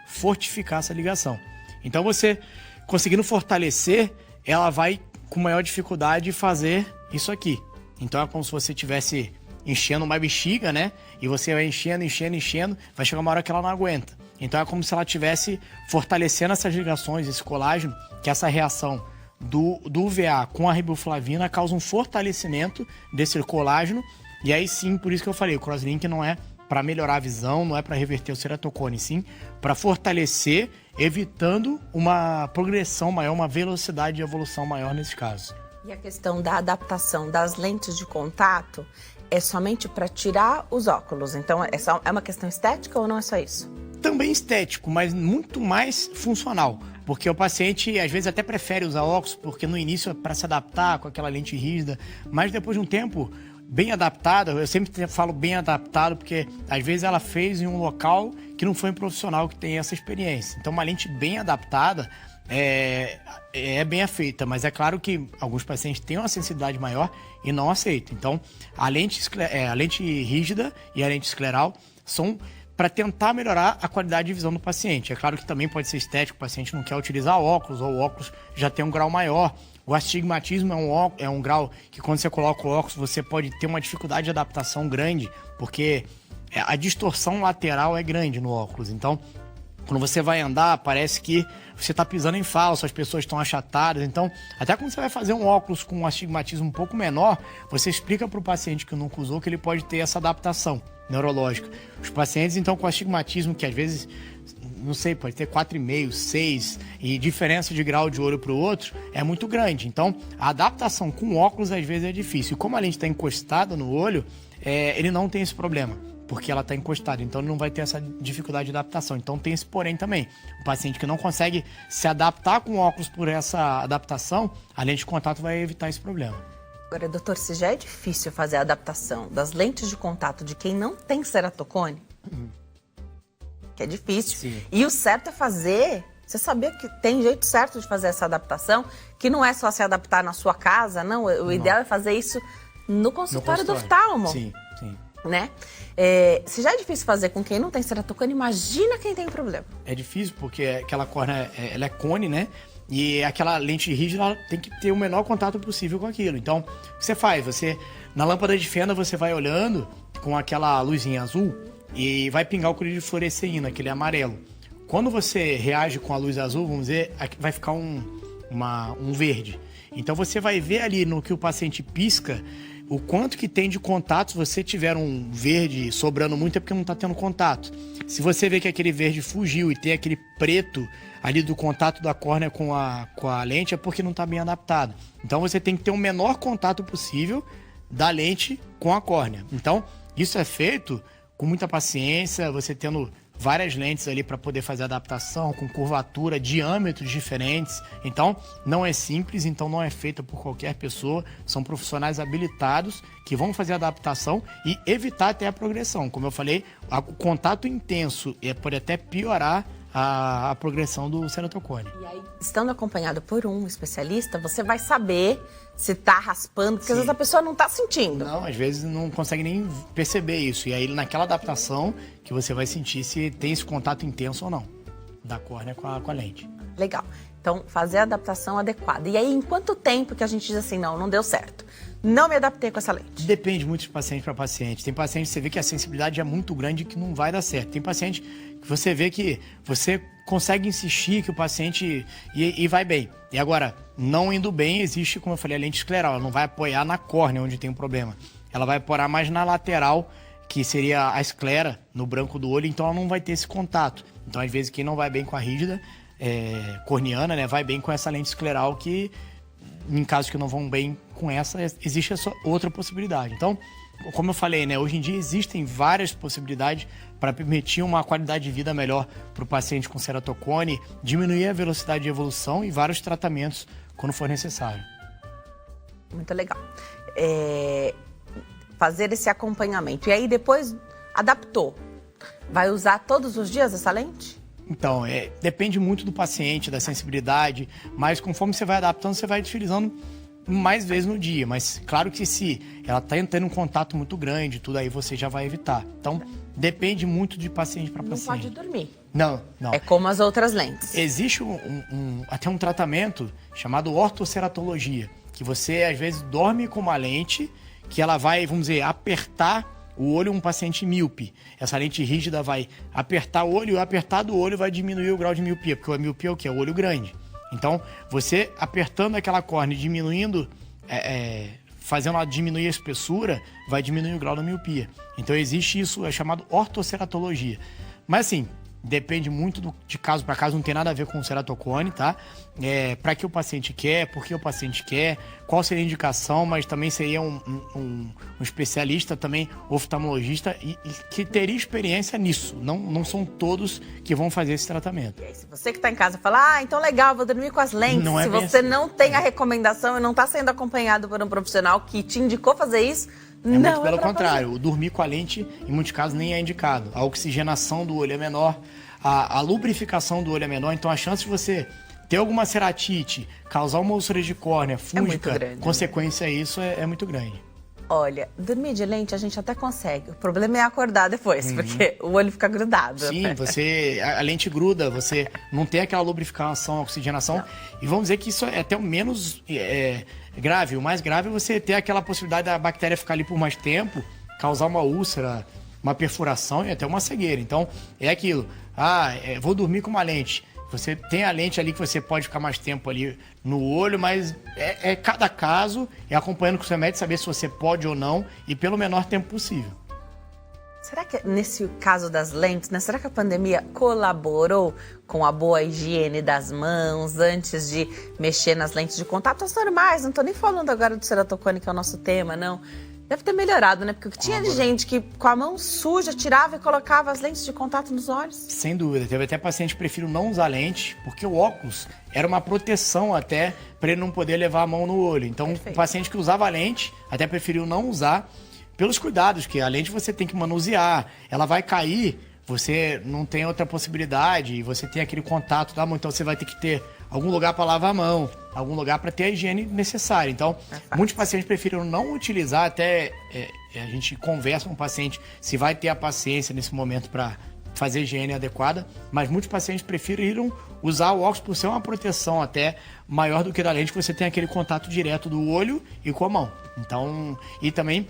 fortificar essa ligação. Então você, conseguindo fortalecer, ela vai com maior dificuldade fazer isso aqui. Então é como se você estivesse enchendo uma bexiga, né? E você vai enchendo, vai chegar uma hora que ela não aguenta. Então é como se ela estivesse fortalecendo essas ligações, esse colágeno, que essa reação do UVA com a riboflavina causa um fortalecimento desse colágeno E aí sim, por isso que eu falei, o crosslink não é para melhorar a visão, não é para reverter o ceratocone, sim para fortalecer, evitando uma progressão maior, uma velocidade de evolução maior nesse caso. E a questão da adaptação das lentes de contato é somente para tirar os óculos? Então, é uma questão estética ou não é só isso? Também estético, mas muito mais funcional. Porque o paciente, às vezes, até prefere usar óculos, porque no início é para se adaptar com aquela lente rígida, mas depois de um tempo, bem adaptada, eu sempre falo bem adaptado, porque às vezes ela fez em um local que não foi um profissional que tem essa experiência. Então, uma lente bem adaptada é bem feita, mas é claro que alguns pacientes têm uma sensibilidade maior e não aceitam. Então, a lente rígida e a lente escleral são para tentar melhorar a qualidade de visão do paciente. É claro que também pode ser estético, o paciente não quer utilizar óculos, ou o óculos já tem um grau maior. O astigmatismo é um grau que, quando você coloca o óculos, você pode ter uma dificuldade de adaptação grande, porque a distorção lateral é grande no óculos. Então, quando você vai andar, parece que você está pisando em falso, as pessoas estão achatadas. Então, até quando você vai fazer um óculos com um astigmatismo um pouco menor, você explica para o paciente que nunca usou que ele pode ter essa adaptação neurológica. Os pacientes, então, com astigmatismo, que às vezes, não sei, pode ter 4,5, 6, e diferença de grau de olho para o outro é muito grande. Então, a adaptação com óculos, às vezes, é difícil. E como a lente está encostada no olho, ele não tem esse problema, porque ela está encostada, então ele não vai ter essa dificuldade de adaptação. Então tem esse porém também. O paciente que não consegue se adaptar com óculos por essa adaptação, a lente de contato vai evitar esse problema. Agora, doutor, se já é difícil fazer a adaptação das lentes de contato de quem não tem ceratocone, que é difícil, sim, e o certo é fazer... Você sabia que tem jeito certo de fazer essa adaptação? Que não é só se adaptar na sua casa, não. O ideal é fazer isso no consultório do oftalmo. Sim, sim. Né? Se já é difícil fazer com quem não tem ceratocone, imagina quem tem problema. É difícil porque aquela córnea, ela é cone, né? E aquela lente rígida, ela tem que ter o menor contato possível com aquilo. Então, o que você faz? Na lâmpada de fenda, você vai olhando com aquela luzinha azul e vai pingar o colírio de fluoresceína, aquele amarelo. Quando você reage com a luz azul, vamos dizer, vai ficar um verde. Então, você vai ver ali no que o paciente pisca o quanto que tem de contato. Se você tiver um verde sobrando muito, é porque não está tendo contato. Se você vê que aquele verde fugiu e tem aquele preto ali do contato da córnea com a lente, é porque não está bem adaptado. Então, você tem que ter o menor contato possível da lente com a córnea. Então, isso é feito com muita paciência, você tendo várias lentes ali para poder fazer adaptação, com curvatura, diâmetros diferentes. Então, não é simples, então não é feita por qualquer pessoa. São profissionais habilitados que vão fazer a adaptação e evitar até a progressão. Como eu falei, o contato intenso pode até piorar a progressão do ceratocone. E aí, estando acompanhado por um especialista, você vai saber se tá raspando, porque às vezes a pessoa não tá sentindo. Não, às vezes não consegue nem perceber isso. E aí, naquela adaptação, que você vai sentir se tem esse contato intenso ou não da córnea com a lente. Legal. Então, fazer a adaptação adequada. E aí, em quanto tempo que a gente diz assim, não deu certo? Não me adaptei com essa lente. Depende muito de paciente para paciente. Tem paciente que você vê que a sensibilidade é muito grande e que não vai dar certo. Tem paciente que você vê que você consegue insistir que o paciente e vai bem. E agora, não indo bem, existe, como eu falei, a lente escleral. Ela não vai apoiar na córnea onde tem um problema. Ela vai apoiar mais na lateral, que seria a esclera, no branco do olho, então ela não vai ter esse contato. Então, às vezes, quem não vai bem com a rígida corneana, né, vai bem com essa lente escleral, que em casos que não vão bem com essa, existe essa outra possibilidade. Então, como eu falei, né, hoje em dia existem várias possibilidades para permitir uma qualidade de vida melhor para o paciente com ceratocone, diminuir a velocidade de evolução e vários tratamentos quando for necessário. Muito legal. Fazer esse acompanhamento. E aí depois adaptou. Vai usar todos os dias essa lente? Então, depende muito do paciente, da sensibilidade, mas conforme você vai adaptando, você vai utilizando mais vezes no dia. Mas claro que se ela está tendo um contato muito grande, tudo aí você já vai evitar. Então, depende muito de paciente para paciente. Não pode dormir. Não. É como as outras lentes. Existe até um tratamento chamado ortoceratologia, que você às vezes dorme com uma lente que ela vai, vamos dizer, apertar o olho um paciente míope. Essa lente rígida vai apertar o olho, e o apertar do olho vai diminuir o grau de miopia, porque a miopia é o quê? É o olho grande. Então, você apertando aquela córnea e diminuindo, fazendo ela diminuir a espessura, vai diminuir o grau da miopia. Então existe isso, é chamado ortoceratologia. Mas assim, depende muito de caso para caso, não tem nada a ver com o ceratocone, tá? Para que o paciente quer, por que o paciente quer, qual seria a indicação, mas também seria um especialista também, oftalmologista, e que teria experiência nisso. Não são todos que vão fazer esse tratamento. E aí, se você que está em casa fala, então legal, vou dormir com as lentes. Não é se bem você assim. não tem a recomendação e não está sendo acompanhado por um profissional que te indicou fazer isso, Muito não pelo pra contrário, o dormir com a lente, em muitos casos, nem é indicado. A oxigenação do olho é menor, a lubrificação do olho é menor, então a chance de você ter alguma ceratite, causar uma úlcera de córnea, fúngica, grande, consequência a isso é muito grande. Olha, dormir de lente a gente até consegue. O problema é acordar depois, porque o olho fica grudado. Sim, a lente gruda, você não tem aquela lubrificação, oxigenação. Não. E vamos dizer que isso é até o menos grave. O mais grave é você ter aquela possibilidade da bactéria ficar ali por mais tempo, causar uma úlcera, uma perfuração e até uma cegueira. Então, é aquilo. Vou dormir com uma lente. Você tem a lente ali que você pode ficar mais tempo ali no olho, mas cada caso, acompanhando com o seu médico, saber se você pode ou não e pelo menor tempo possível. Será que nesse caso das lentes, né? Será que a pandemia colaborou com a boa higiene das mãos antes de mexer nas lentes de contato? As normais, não tô nem falando agora do ceratocone, que é o nosso tema, não. Deve ter melhorado, né? Porque o que tinha de gente que com a mão suja tirava e colocava as lentes de contato nos olhos. Sem dúvida. Teve até paciente que preferiu não usar lente, porque o óculos era uma proteção até para ele não poder levar a mão no olho. Então, Perfeito. O paciente que usava lente até preferiu não usar pelos cuidados, que a lente você tem que manusear, ela vai cair, você não tem outra possibilidade, você tem aquele contato da mão, então você vai ter que ter algum lugar para lavar a mão, algum lugar para ter a higiene necessária. Então, muitos pacientes preferiram não utilizar, até a gente conversa com o paciente se vai ter a paciência nesse momento para fazer a higiene adequada, mas muitos pacientes preferiram usar o óculos por ser uma proteção até maior do que da lente, que você tem aquele contato direto do olho e com a mão. Então, e também,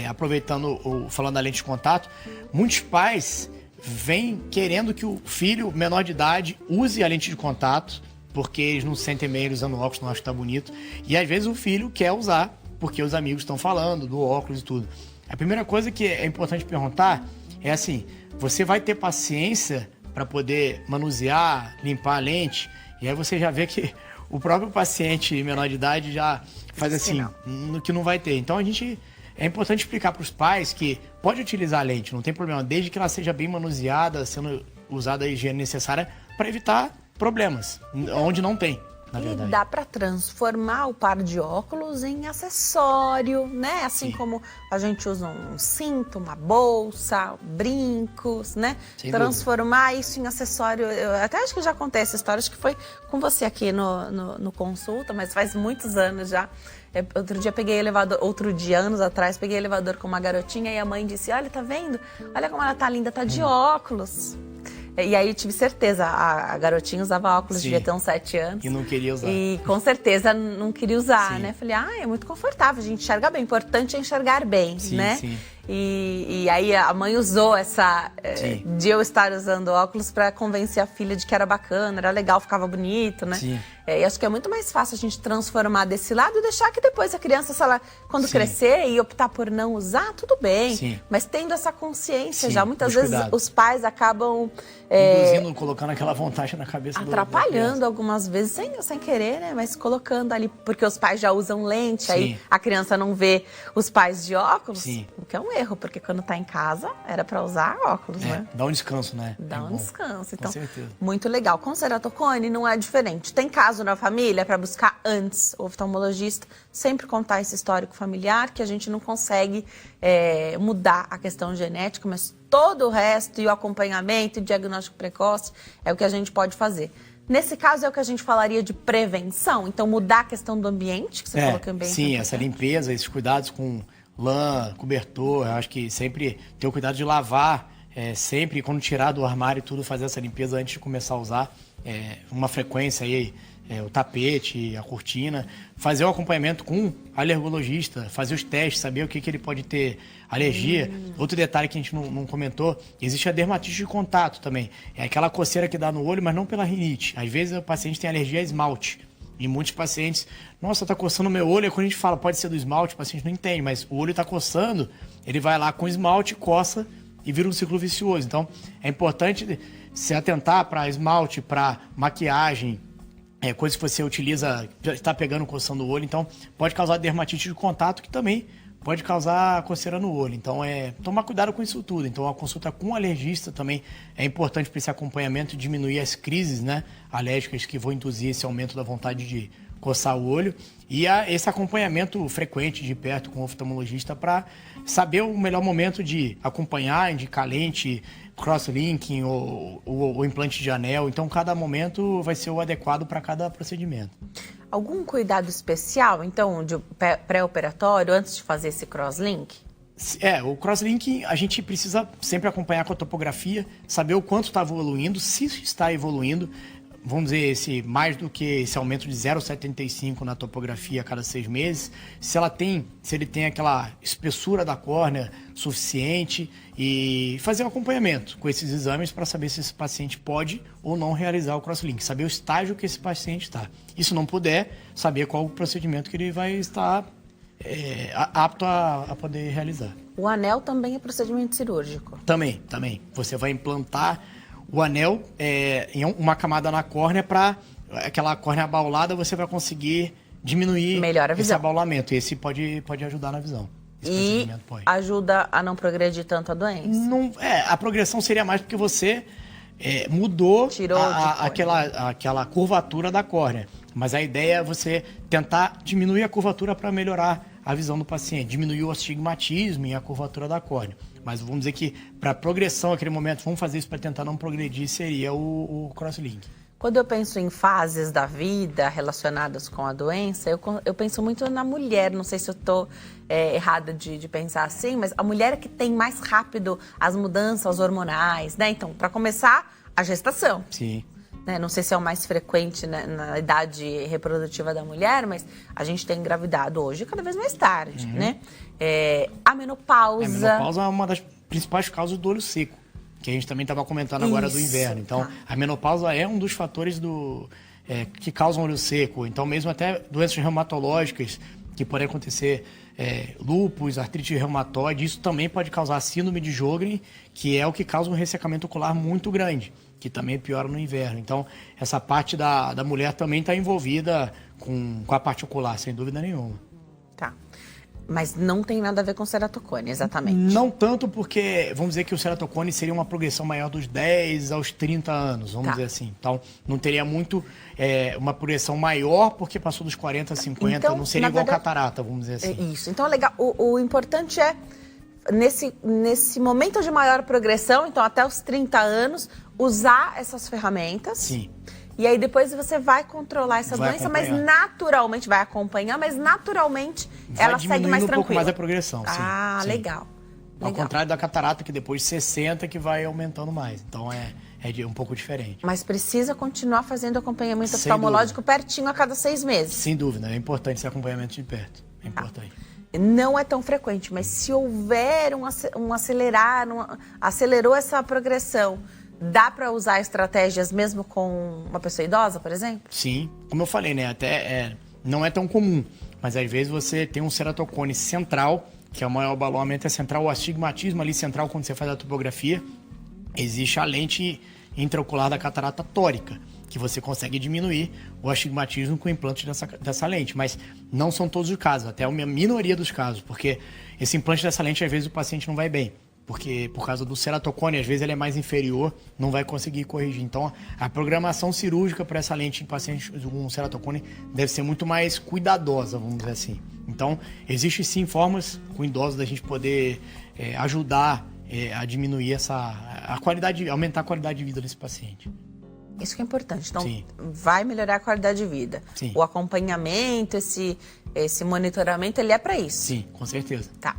aproveitando, falando da lente de contato, muitos pais vêm querendo que o filho menor de idade use a lente de contato, porque eles não se sentem bem usando óculos, não acham que tá bonito. E às vezes o filho quer usar, porque os amigos estão falando do óculos e tudo. A primeira coisa que é importante perguntar é assim, você vai ter paciência para poder manusear, limpar a lente? E aí você já vê que o próprio paciente menor de idade já faz assim, no que não vai ter. Então é importante explicar para os pais que pode utilizar a lente, não tem problema, desde que ela seja bem manuseada, sendo usada a higiene necessária para evitar problemas, onde não tem, na verdade. E dá para transformar o par de óculos em acessório, né? Assim como a gente usa um cinto, uma bolsa, brincos, né? Sem Transformar isso em acessório. Eu até acho que já contei essa história, acho que foi com você aqui no consulta, mas faz muitos anos já. Anos atrás, peguei elevador com uma garotinha e a mãe disse, olha, tá vendo? Olha como ela tá linda, tá de óculos. E aí eu tive certeza, a garotinha usava óculos, devia ter uns 7 anos. E não queria usar. E com certeza não queria usar, Sim. né? Falei, é muito confortável, a gente enxerga bem, o importante é enxergar bem, Sim, né? sim. E aí a mãe usou essa de eu estar usando óculos para convencer a filha de que era bacana, era legal, ficava bonito, né? Sim. E acho que é muito mais fácil a gente transformar desse lado e deixar que depois a criança, se ela, quando Sim. crescer e optar por não usar, tudo bem. Sim. Mas tendo essa consciência Sim, já, muitas os vezes cuidados. os pais acabam Induzindo, colocando aquela vontade na cabeça atrapalhando algumas vezes, sem querer, né? Mas colocando ali, porque os pais já usam lente, aí a criança não vê os pais de óculos, Sim. o que é um erro, porque quando tá em casa, era para usar óculos, né? Dá um descanso, né? Dá um bom. descanso. Então, Com certeza. muito legal. Com ceratocone não é diferente. Tem caso na família para buscar antes o oftalmologista, sempre contar esse histórico familiar, que a gente não consegue mudar a questão genética, mas todo o resto e o acompanhamento e o diagnóstico precoce é o que a gente pode fazer. Nesse caso é o que a gente falaria de prevenção, então mudar a questão do ambiente, que você falou que o ambiente sim, é essa limpeza, esses cuidados com lã, cobertor, eu acho que sempre ter o cuidado de lavar, sempre quando tirar do armário e tudo, fazer essa limpeza antes de começar a usar, uma frequência aí, o tapete, a cortina, fazer o acompanhamento com o alergologista, fazer os testes, saber o que ele pode ter alergia. Outro detalhe que a gente não comentou, existe a dermatite de contato também. É aquela coceira que dá no olho, mas não pela rinite. Às vezes o paciente tem alergia a esmalte. E muitos pacientes, nossa, tá coçando meu olho. Aí quando a gente fala, pode ser do esmalte, o paciente não entende, mas o olho tá coçando, ele vai lá com esmalte, coça e vira um ciclo vicioso. Então, é importante se atentar para esmalte, para maquiagem, coisas que você utiliza, já está pegando, coçando o olho. Então, pode causar dermatite de contato, que também pode causar coceira no olho. Então, tomar cuidado com isso tudo. Então, a consulta com um alergista também é importante para esse acompanhamento, diminuir as crises, né, alérgicas que vão induzir esse aumento da vontade de coçar o olho. E esse acompanhamento frequente de perto com o oftalmologista para saber o melhor momento de acompanhar, indicar lente, crosslinking ou implante de anel. Então, cada momento vai ser o adequado para cada procedimento. Algum cuidado especial, então, de pré-operatório, antes de fazer esse crosslink? O crosslink a gente precisa sempre acompanhar com a topografia, saber o quanto está evoluindo, se está evoluindo. Vamos dizer, mais do que esse aumento de 0,75 na topografia a cada 6 meses, se ele tem aquela espessura da córnea suficiente, e fazer um acompanhamento com esses exames para saber se esse paciente pode ou não realizar o crosslink, saber o estágio que esse paciente está. E se não puder, saber qual o procedimento que ele vai estar apto a poder realizar. O anel também é procedimento cirúrgico? Também. Você vai implantar o anel em uma camada na córnea, para aquela córnea abaulada você vai conseguir diminuir esse abaulamento. Esse pode ajudar na visão. E ajuda a não progredir tanto a doença? Não, a progressão seria mais porque você mudou aquela curvatura da córnea. Mas a ideia é você tentar diminuir a curvatura para melhorar a visão do paciente, diminuir o astigmatismo e a curvatura da córnea. Mas vamos dizer que para progressão, naquele momento, vamos fazer isso para tentar não progredir, seria o crosslink. Quando eu penso em fases da vida relacionadas com a doença, eu penso muito na mulher. Não sei se eu estou errada de pensar assim, mas a mulher é que tem mais rápido as mudanças hormonais, né? Então, para começar, a gestação. Sim. Não sei se é o mais frequente, né, na idade reprodutiva da mulher, mas a gente tem engravidado hoje cada vez mais tarde, né? A menopausa... A menopausa é uma das principais causas do olho seco, que a gente também estava comentando agora do inverno. Então, a menopausa é um dos fatores que causam olho seco. Então, mesmo até doenças reumatológicas que podem acontecer, lúpus, artrite reumatoide, isso também pode causar síndrome de Sjögren, que é o que causa um ressecamento ocular muito grande, que também piora no inverno. Então, essa parte da mulher também está envolvida com a parte ocular, sem dúvida nenhuma. Tá. Mas não tem nada a ver com ceratocone, exatamente? Não tanto, porque vamos dizer que o ceratocone seria uma progressão maior dos 10 aos 30 anos, vamos dizer assim. Então, não teria muito uma progressão maior, porque passou dos 40 a 50, então, não seria igual catarata, vamos dizer assim. Isso. Então, é legal. O importante é, nesse momento de maior progressão, então até os 30 anos, usar essas ferramentas. Sim. E aí depois você vai controlar essa doença, mas naturalmente, vai acompanhar, mas naturalmente ela segue mais tranquila. Um pouco mais a progressão, sim. Ah, sim. Legal. Ao contrário da catarata, que depois de 60 que vai aumentando mais. Então é um pouco diferente. Mas precisa continuar fazendo acompanhamento oftalmológico pertinho a cada 6 meses. Sem dúvida, é importante esse acompanhamento de perto. É importante. Não é tão frequente, mas se houver acelerou essa progressão, dá para usar estratégias mesmo com uma pessoa idosa, por exemplo? Sim, como eu falei, né? Até não é tão comum, mas às vezes você tem um ceratocone central, que é o maior abaulamento central, o astigmatismo ali central, quando você faz a topografia, existe a lente intraocular da catarata tórica, que você consegue diminuir o astigmatismo com o implante dessa lente, mas não são todos os casos, até uma minoria dos casos, porque esse implante dessa lente, às vezes, o paciente não vai bem. Porque por causa do ceratocone, às vezes ele é mais inferior, não vai conseguir corrigir. Então, a programação cirúrgica para essa lente em pacientes com ceratocone deve ser muito mais cuidadosa, vamos dizer assim. Então, existem sim formas com idosos da gente poder ajudar a diminuir aumentar a qualidade de vida desse paciente. Isso que é importante. Então, sim, vai melhorar a qualidade de vida. Sim. O acompanhamento, esse monitoramento, ele é para isso. Sim, com certeza. Tá.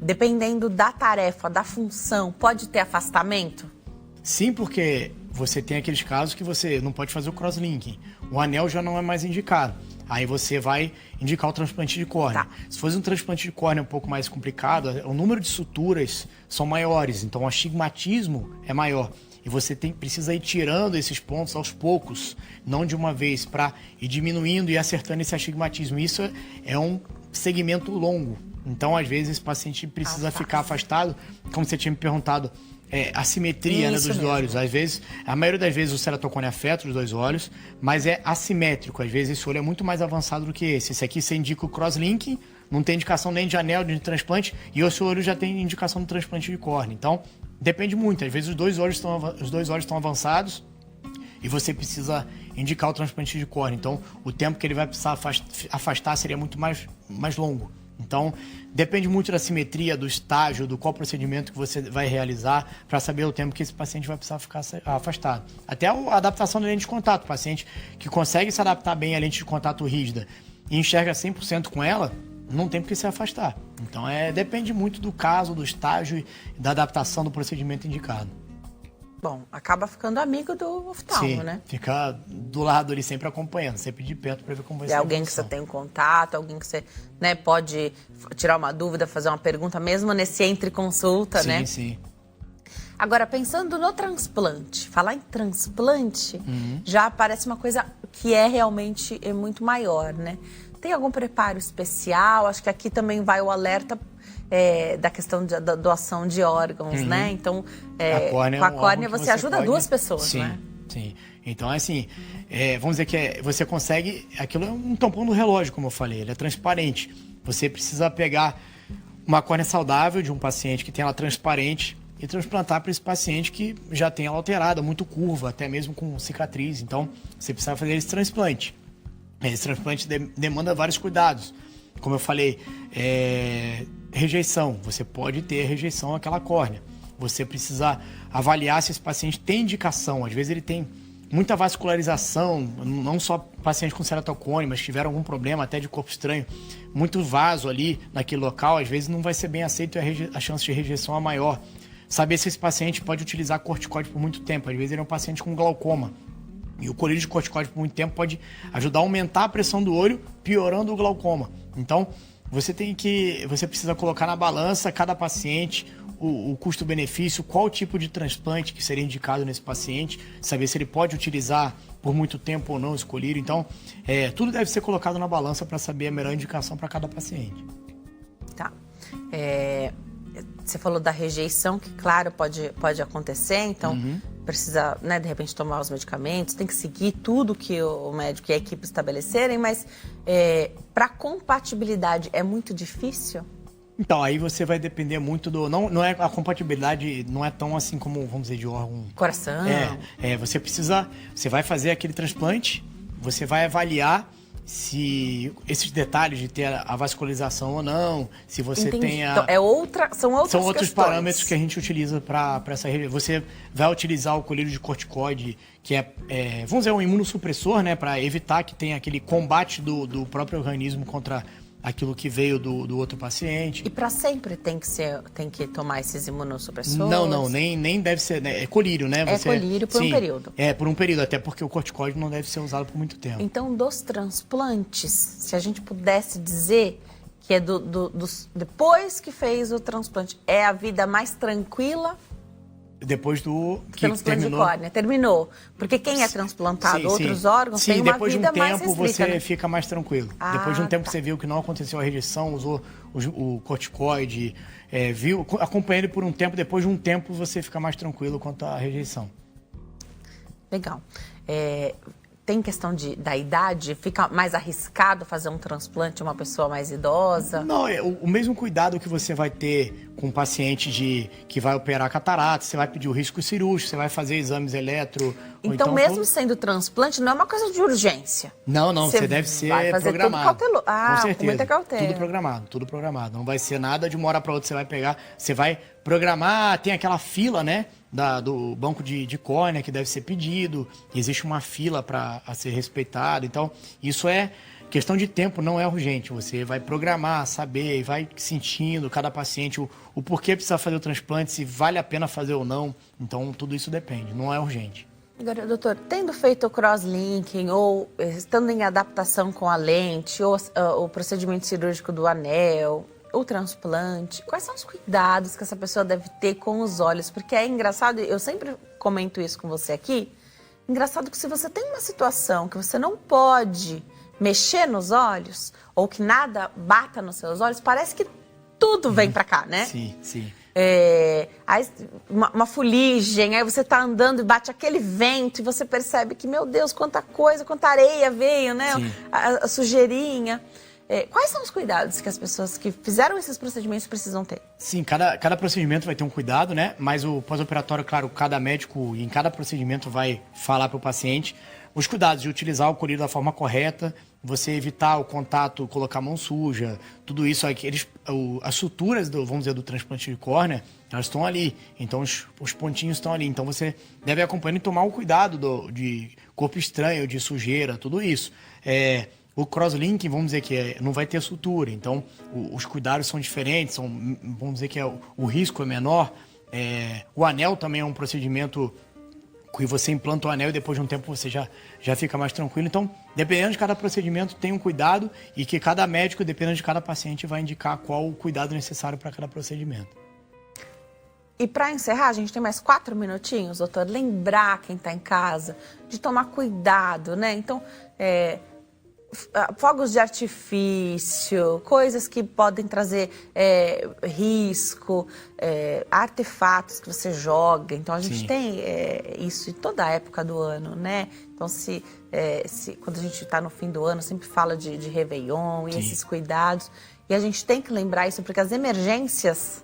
Dependendo da tarefa, da função, pode ter afastamento? Sim, porque você tem aqueles casos que você não pode fazer o crosslinking. O anel já não é mais indicado. Aí você vai indicar o transplante de córnea. Tá. Se fosse um transplante de córnea um pouco mais complicado, o número de suturas são maiores, então o astigmatismo é maior. e você precisa ir tirando esses pontos aos poucos, não de uma vez, para ir diminuindo e acertando esse astigmatismo. Isso é um segmento longo. Então, às vezes, esse paciente precisa ficar afastado, como você tinha me perguntado, a simetria, né, dos olhos. Às vezes, a maioria das vezes o ceratocone afeta os dois olhos, mas é assimétrico. Às vezes esse olho é muito mais avançado do que esse. Esse aqui você indica o crosslinking, não tem indicação nem de anel, nem de transplante, e o seu olho já tem indicação de transplante de córnea. Então, depende muito. Às vezes os dois olhos estão avançados e você precisa indicar o transplante de córnea. Então, o tempo que ele vai precisar afastar seria muito mais longo. Então, depende muito da simetria, do estágio, do qual procedimento que você vai realizar para saber o tempo que esse paciente vai precisar ficar afastado. Até a adaptação da lente de contato. O paciente que consegue se adaptar bem à lente de contato rígida e enxerga 100% com ela, não tem por que se afastar. Então, depende muito do caso, do estágio e da adaptação do procedimento indicado. Bom, acaba ficando amigo do oftalmo, né? Fica do lado ali sempre acompanhando, sempre de perto para ver como vai ser a alguém que você tem um contato, alguém que você, né, pode tirar uma dúvida, fazer uma pergunta, mesmo nesse entre-consulta, né? Sim, sim. Agora, pensando no transplante, falar em transplante, já parece uma coisa que realmente muito maior, né? Tem algum preparo especial? Acho que aqui também vai o alerta da questão da doação de órgãos, né? Então, com a córnea você ajuda duas pessoas, sim, né? Sim. Então, assim, vamos dizer que você consegue... Aquilo é um tampão do relógio, como eu falei. Ele é transparente. Você precisa pegar uma córnea saudável de um paciente que tem ela transparente e transplantar para esse paciente que já tem ela alterada, muito curva, até mesmo com cicatriz. Então, você precisa fazer esse transplante. Esse transplante demanda vários cuidados. Como eu falei, rejeição. Você pode ter rejeição àquela córnea. Você precisa avaliar se esse paciente tem indicação. Às vezes ele tem muita vascularização, não só pacientes com ceratocone, mas tiveram algum problema até de corpo estranho. Muito vaso ali naquele local, às vezes não vai ser bem aceito e a chance de rejeição é maior. Saber se esse paciente pode utilizar corticóide por muito tempo. Às vezes ele é um paciente com glaucoma. E o colírio de corticóide por muito tempo pode ajudar a aumentar a pressão do olho, piorando o glaucoma. Então, você precisa colocar na balança cada paciente, o custo-benefício, qual tipo de transplante que seria indicado nesse paciente, saber se ele pode utilizar por muito tempo ou não esse colírio. Então, tudo deve ser colocado na balança para saber a melhor indicação para cada paciente. Tá. Você falou da rejeição, que claro, pode acontecer, então precisa, né, de repente, tomar os medicamentos, tem que seguir tudo que o médico e a equipe estabelecerem, mas para compatibilidade é muito difícil? Então, aí você vai depender muito do... Não é, a compatibilidade não é tão assim como, vamos dizer, de órgão... Coração. Você vai fazer aquele transplante, você vai avaliar se esses detalhes de ter a vascularização ou não, se você tem a... Então, são outros questões. Parâmetros que a gente utiliza para essa região. Você vai utilizar o colírio de corticoide, que vamos dizer, um imunossupressor, né, para evitar que tenha aquele combate do próprio organismo contra aquilo que veio do outro paciente. E para sempre tem que tomar esses imunossupressores? Não, nem deve ser, né? É colírio, né? Colírio por um período. Por um período, até porque o corticóide não deve ser usado por muito tempo. Então, dos transplantes, se a gente pudesse dizer que depois que fez o transplante, é a vida mais tranquila? Depois do que transplante terminou. De córnea, terminou. Porque quem é transplantado, outros órgãos, tem uma vida mais restrita. Depois de um tempo você fica mais tranquilo. Depois de um tempo que você viu que não aconteceu a rejeição, usou o corticoide, acompanha ele por um tempo, depois de um tempo você fica mais tranquilo quanto à rejeição. Legal. Tem questão da idade? Fica mais arriscado fazer um transplante em uma pessoa mais idosa? Não, o mesmo cuidado que você vai ter com um paciente que vai operar catarata, você vai pedir o risco cirúrgico, você vai fazer exames eletro... Então mesmo sendo transplante, não é uma coisa de urgência? Não, você deve ser vai fazer programado. Tudo com certeza. Com muita cautela. Tudo programado. Não vai ser nada de uma hora para outra, você vai pegar, você vai programar, tem aquela fila, né? Do banco de córnea que deve ser pedido, existe uma fila a ser respeitada. Então, isso é questão de tempo, não é urgente. Você vai programar, saber, vai sentindo cada paciente, o porquê precisa fazer o transplante, se vale a pena fazer ou não. Então, tudo isso depende, não é urgente. Agora, doutor, tendo feito o crosslinking ou estando em adaptação com a lente ou o procedimento cirúrgico do anel, o transplante, quais são os cuidados que essa pessoa deve ter com os olhos? Porque é engraçado, eu sempre comento isso com você aqui, engraçado que se você tem uma situação que você não pode mexer nos olhos, ou que nada bata nos seus olhos, parece que tudo vem pra cá, né? Sim, sim. Aí, uma fuligem, aí você tá andando e bate aquele vento e você percebe que, meu Deus, quanta coisa, quanta areia veio, né? A sujeirinha. Quais são os cuidados que as pessoas que fizeram esses procedimentos precisam ter? Sim, cada procedimento vai ter um cuidado, né? Mas o pós-operatório, claro, cada médico em cada procedimento vai falar para o paciente os cuidados de utilizar o colírio da forma correta, você evitar o contato, colocar a mão suja, tudo isso, as suturas, vamos dizer, do transplante de córnea, elas estão ali, então os pontinhos estão ali, então você deve acompanhar e tomar o cuidado de corpo estranho, de sujeira, tudo isso. O crosslinking, vamos dizer que não vai ter sutura, então os cuidados são diferentes, vamos dizer que o risco é menor. O anel também é um procedimento que você implanta o anel e depois de um tempo você já fica mais tranquilo. Então, dependendo de cada procedimento, tem um cuidado e que cada médico, dependendo de cada paciente, vai indicar qual o cuidado necessário para cada procedimento. E para encerrar, a gente tem mais 4 minutinhos, doutor. Lembrar quem está em casa de tomar cuidado, né? Então, fogos de artifício, coisas que podem trazer risco, artefatos que você joga. Então, a gente tem isso em toda a época do ano, né? Então, quando a gente está no fim do ano, sempre fala de Réveillon e esses cuidados. E a gente tem que lembrar isso, porque as emergências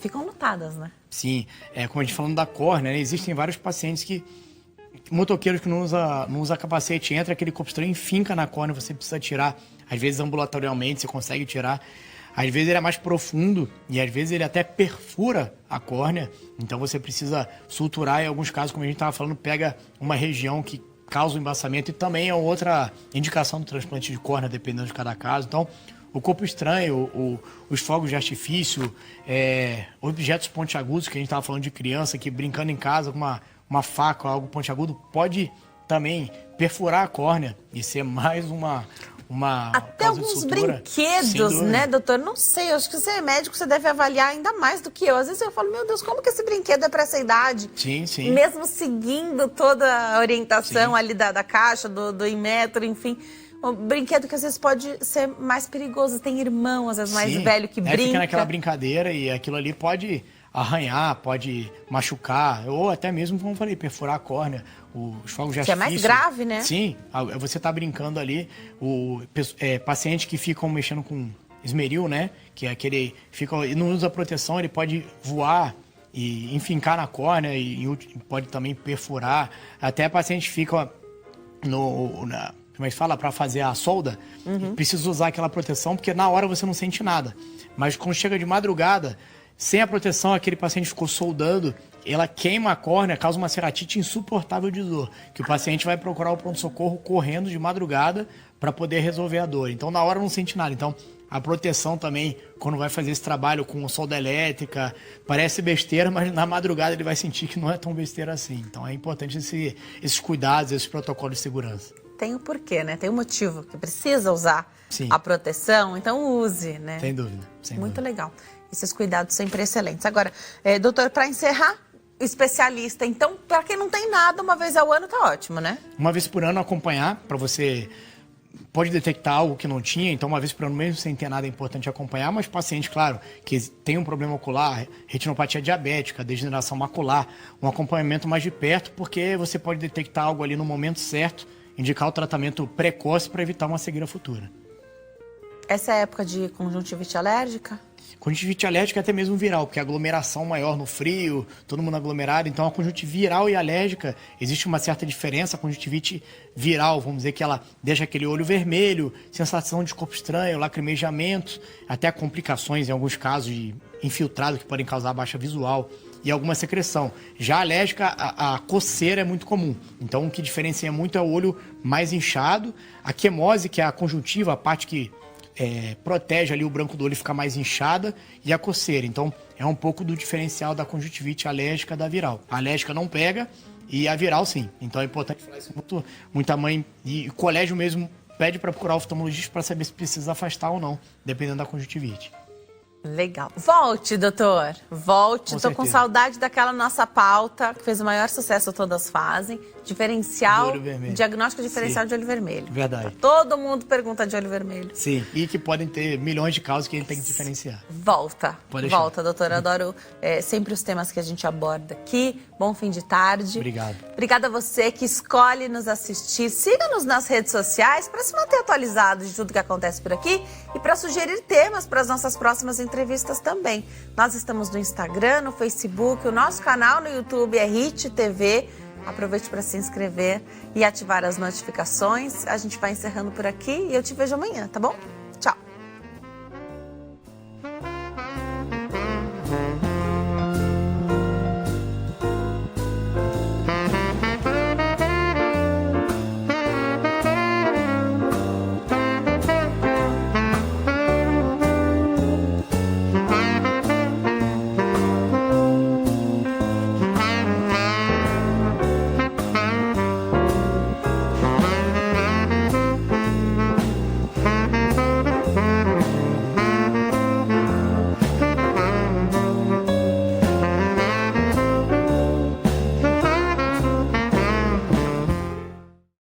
ficam lotadas, né? Sim, como a gente falando da córnea, né? Existem vários pacientes motoqueiros que não usa capacete, entra aquele corpo estranho e finca na córnea, você precisa tirar. Às vezes ambulatorialmente você consegue tirar. Às vezes ele é mais profundo e às vezes ele até perfura a córnea. Então você precisa suturar. Em alguns casos, como a gente estava falando, pega uma região que causa um embaçamento e também é outra indicação do transplante de córnea, dependendo de cada caso. Então, o corpo estranho, os fogos de artifício, objetos pontiagudos, que a gente estava falando de criança que brincando em casa com uma faca ou algo pontiagudo, pode também perfurar a córnea e ser mais uma até causa de alguns sutura. brinquedos, né, doutor? Não sei, eu acho que você é médico, você deve avaliar ainda mais do que eu. Às vezes eu falo, meu Deus, como que esse brinquedo é para essa idade? Sim, sim. Mesmo seguindo toda a orientação ali da caixa, do Inmetro, enfim. Um brinquedo que às vezes pode ser mais perigoso. Tem irmão, às vezes, mais velho que brinca. Fica naquela brincadeira e aquilo ali pode arranhar, pode machucar, ou até mesmo, como eu falei, perfurar a córnea. Os fogos de artifício. Que é mais grave, né? Sim, você tá brincando ali. Pacientes que ficam mexendo com esmeril, né? Que é aquele... e não usa proteção, ele pode voar e enfincar na córnea e pode também perfurar. Até pacientes ficam como é que fala? Para fazer a solda, precisa usar aquela proteção, porque na hora você não sente nada. Mas quando chega de madrugada, sem a proteção, aquele paciente ficou soldando, ela queima a córnea, causa uma ceratite insuportável de dor, que o paciente vai procurar o pronto-socorro correndo de madrugada para poder resolver a dor. Então, na hora não sente nada. Então, a proteção também, quando vai fazer esse trabalho com solda elétrica, parece besteira, mas na madrugada ele vai sentir que não é tão besteira assim. Então, é importante esses cuidados, esses protocolos de segurança. Tem o porquê, né? Tem o motivo que precisa usar a proteção, então use, né? Sem dúvida. Muito legal. Esses cuidados sempre excelentes. Agora, doutor, para encerrar, especialista. Então, para quem não tem nada, uma vez ao ano tá ótimo, né? Uma vez por ano acompanhar, para você... Pode detectar algo que não tinha, então uma vez por ano mesmo sem ter nada é importante acompanhar, mas paciente, claro, que tem um problema ocular, retinopatia diabética, degeneração macular, um acompanhamento mais de perto, porque você pode detectar algo ali no momento certo, indicar o tratamento precoce para evitar uma cegueira futura. Essa é a época de conjuntivite alérgica? Conjuntivite alérgica é até mesmo viral, porque a aglomeração maior no frio, todo mundo aglomerado. Então, a conjuntivite viral e alérgica, existe uma certa diferença. A conjuntivite viral, vamos dizer que ela deixa aquele olho vermelho, sensação de corpo estranho, lacrimejamento, até complicações, em alguns casos, de infiltrado que podem causar baixa visual e alguma secreção. Já a alérgica, a coceira é muito comum. Então, o que diferencia muito é o olho mais inchado. A quemose, que é a conjuntiva, a parte que protege ali o branco do olho e fica mais inchada, e a coceira. Então, é um pouco do diferencial da conjuntivite alérgica da viral. A alérgica não pega e a viral sim. Então, é importante falar isso. Muita mãe e colégio mesmo pede para procurar o oftalmologista para saber se precisa afastar ou não, dependendo da conjuntivite. Legal. Volte, doutor. Volte. Com Tô com certeza. saudade daquela nossa pauta que fez o maior sucesso, todas fazem. Diferencial, Do olho vermelho. diagnóstico diferencial Sim. de olho vermelho. Verdade. Todo mundo pergunta de olho vermelho. Sim, e que podem ter milhões de causas que a gente tem que diferenciar. Volta. Pode deixar. Volta, doutor. Eu adoro sempre os temas que a gente aborda aqui. Bom fim de tarde. Obrigado. Obrigada a você que escolhe nos assistir. Siga-nos nas redes sociais para se manter atualizado de tudo que acontece por aqui e para sugerir temas para as nossas próximas entrevistas também. Nós estamos no Instagram, no Facebook, o nosso canal no YouTube é HIT TV. Aproveite para se inscrever e ativar as notificações. A gente vai encerrando por aqui e eu te vejo amanhã, tá bom?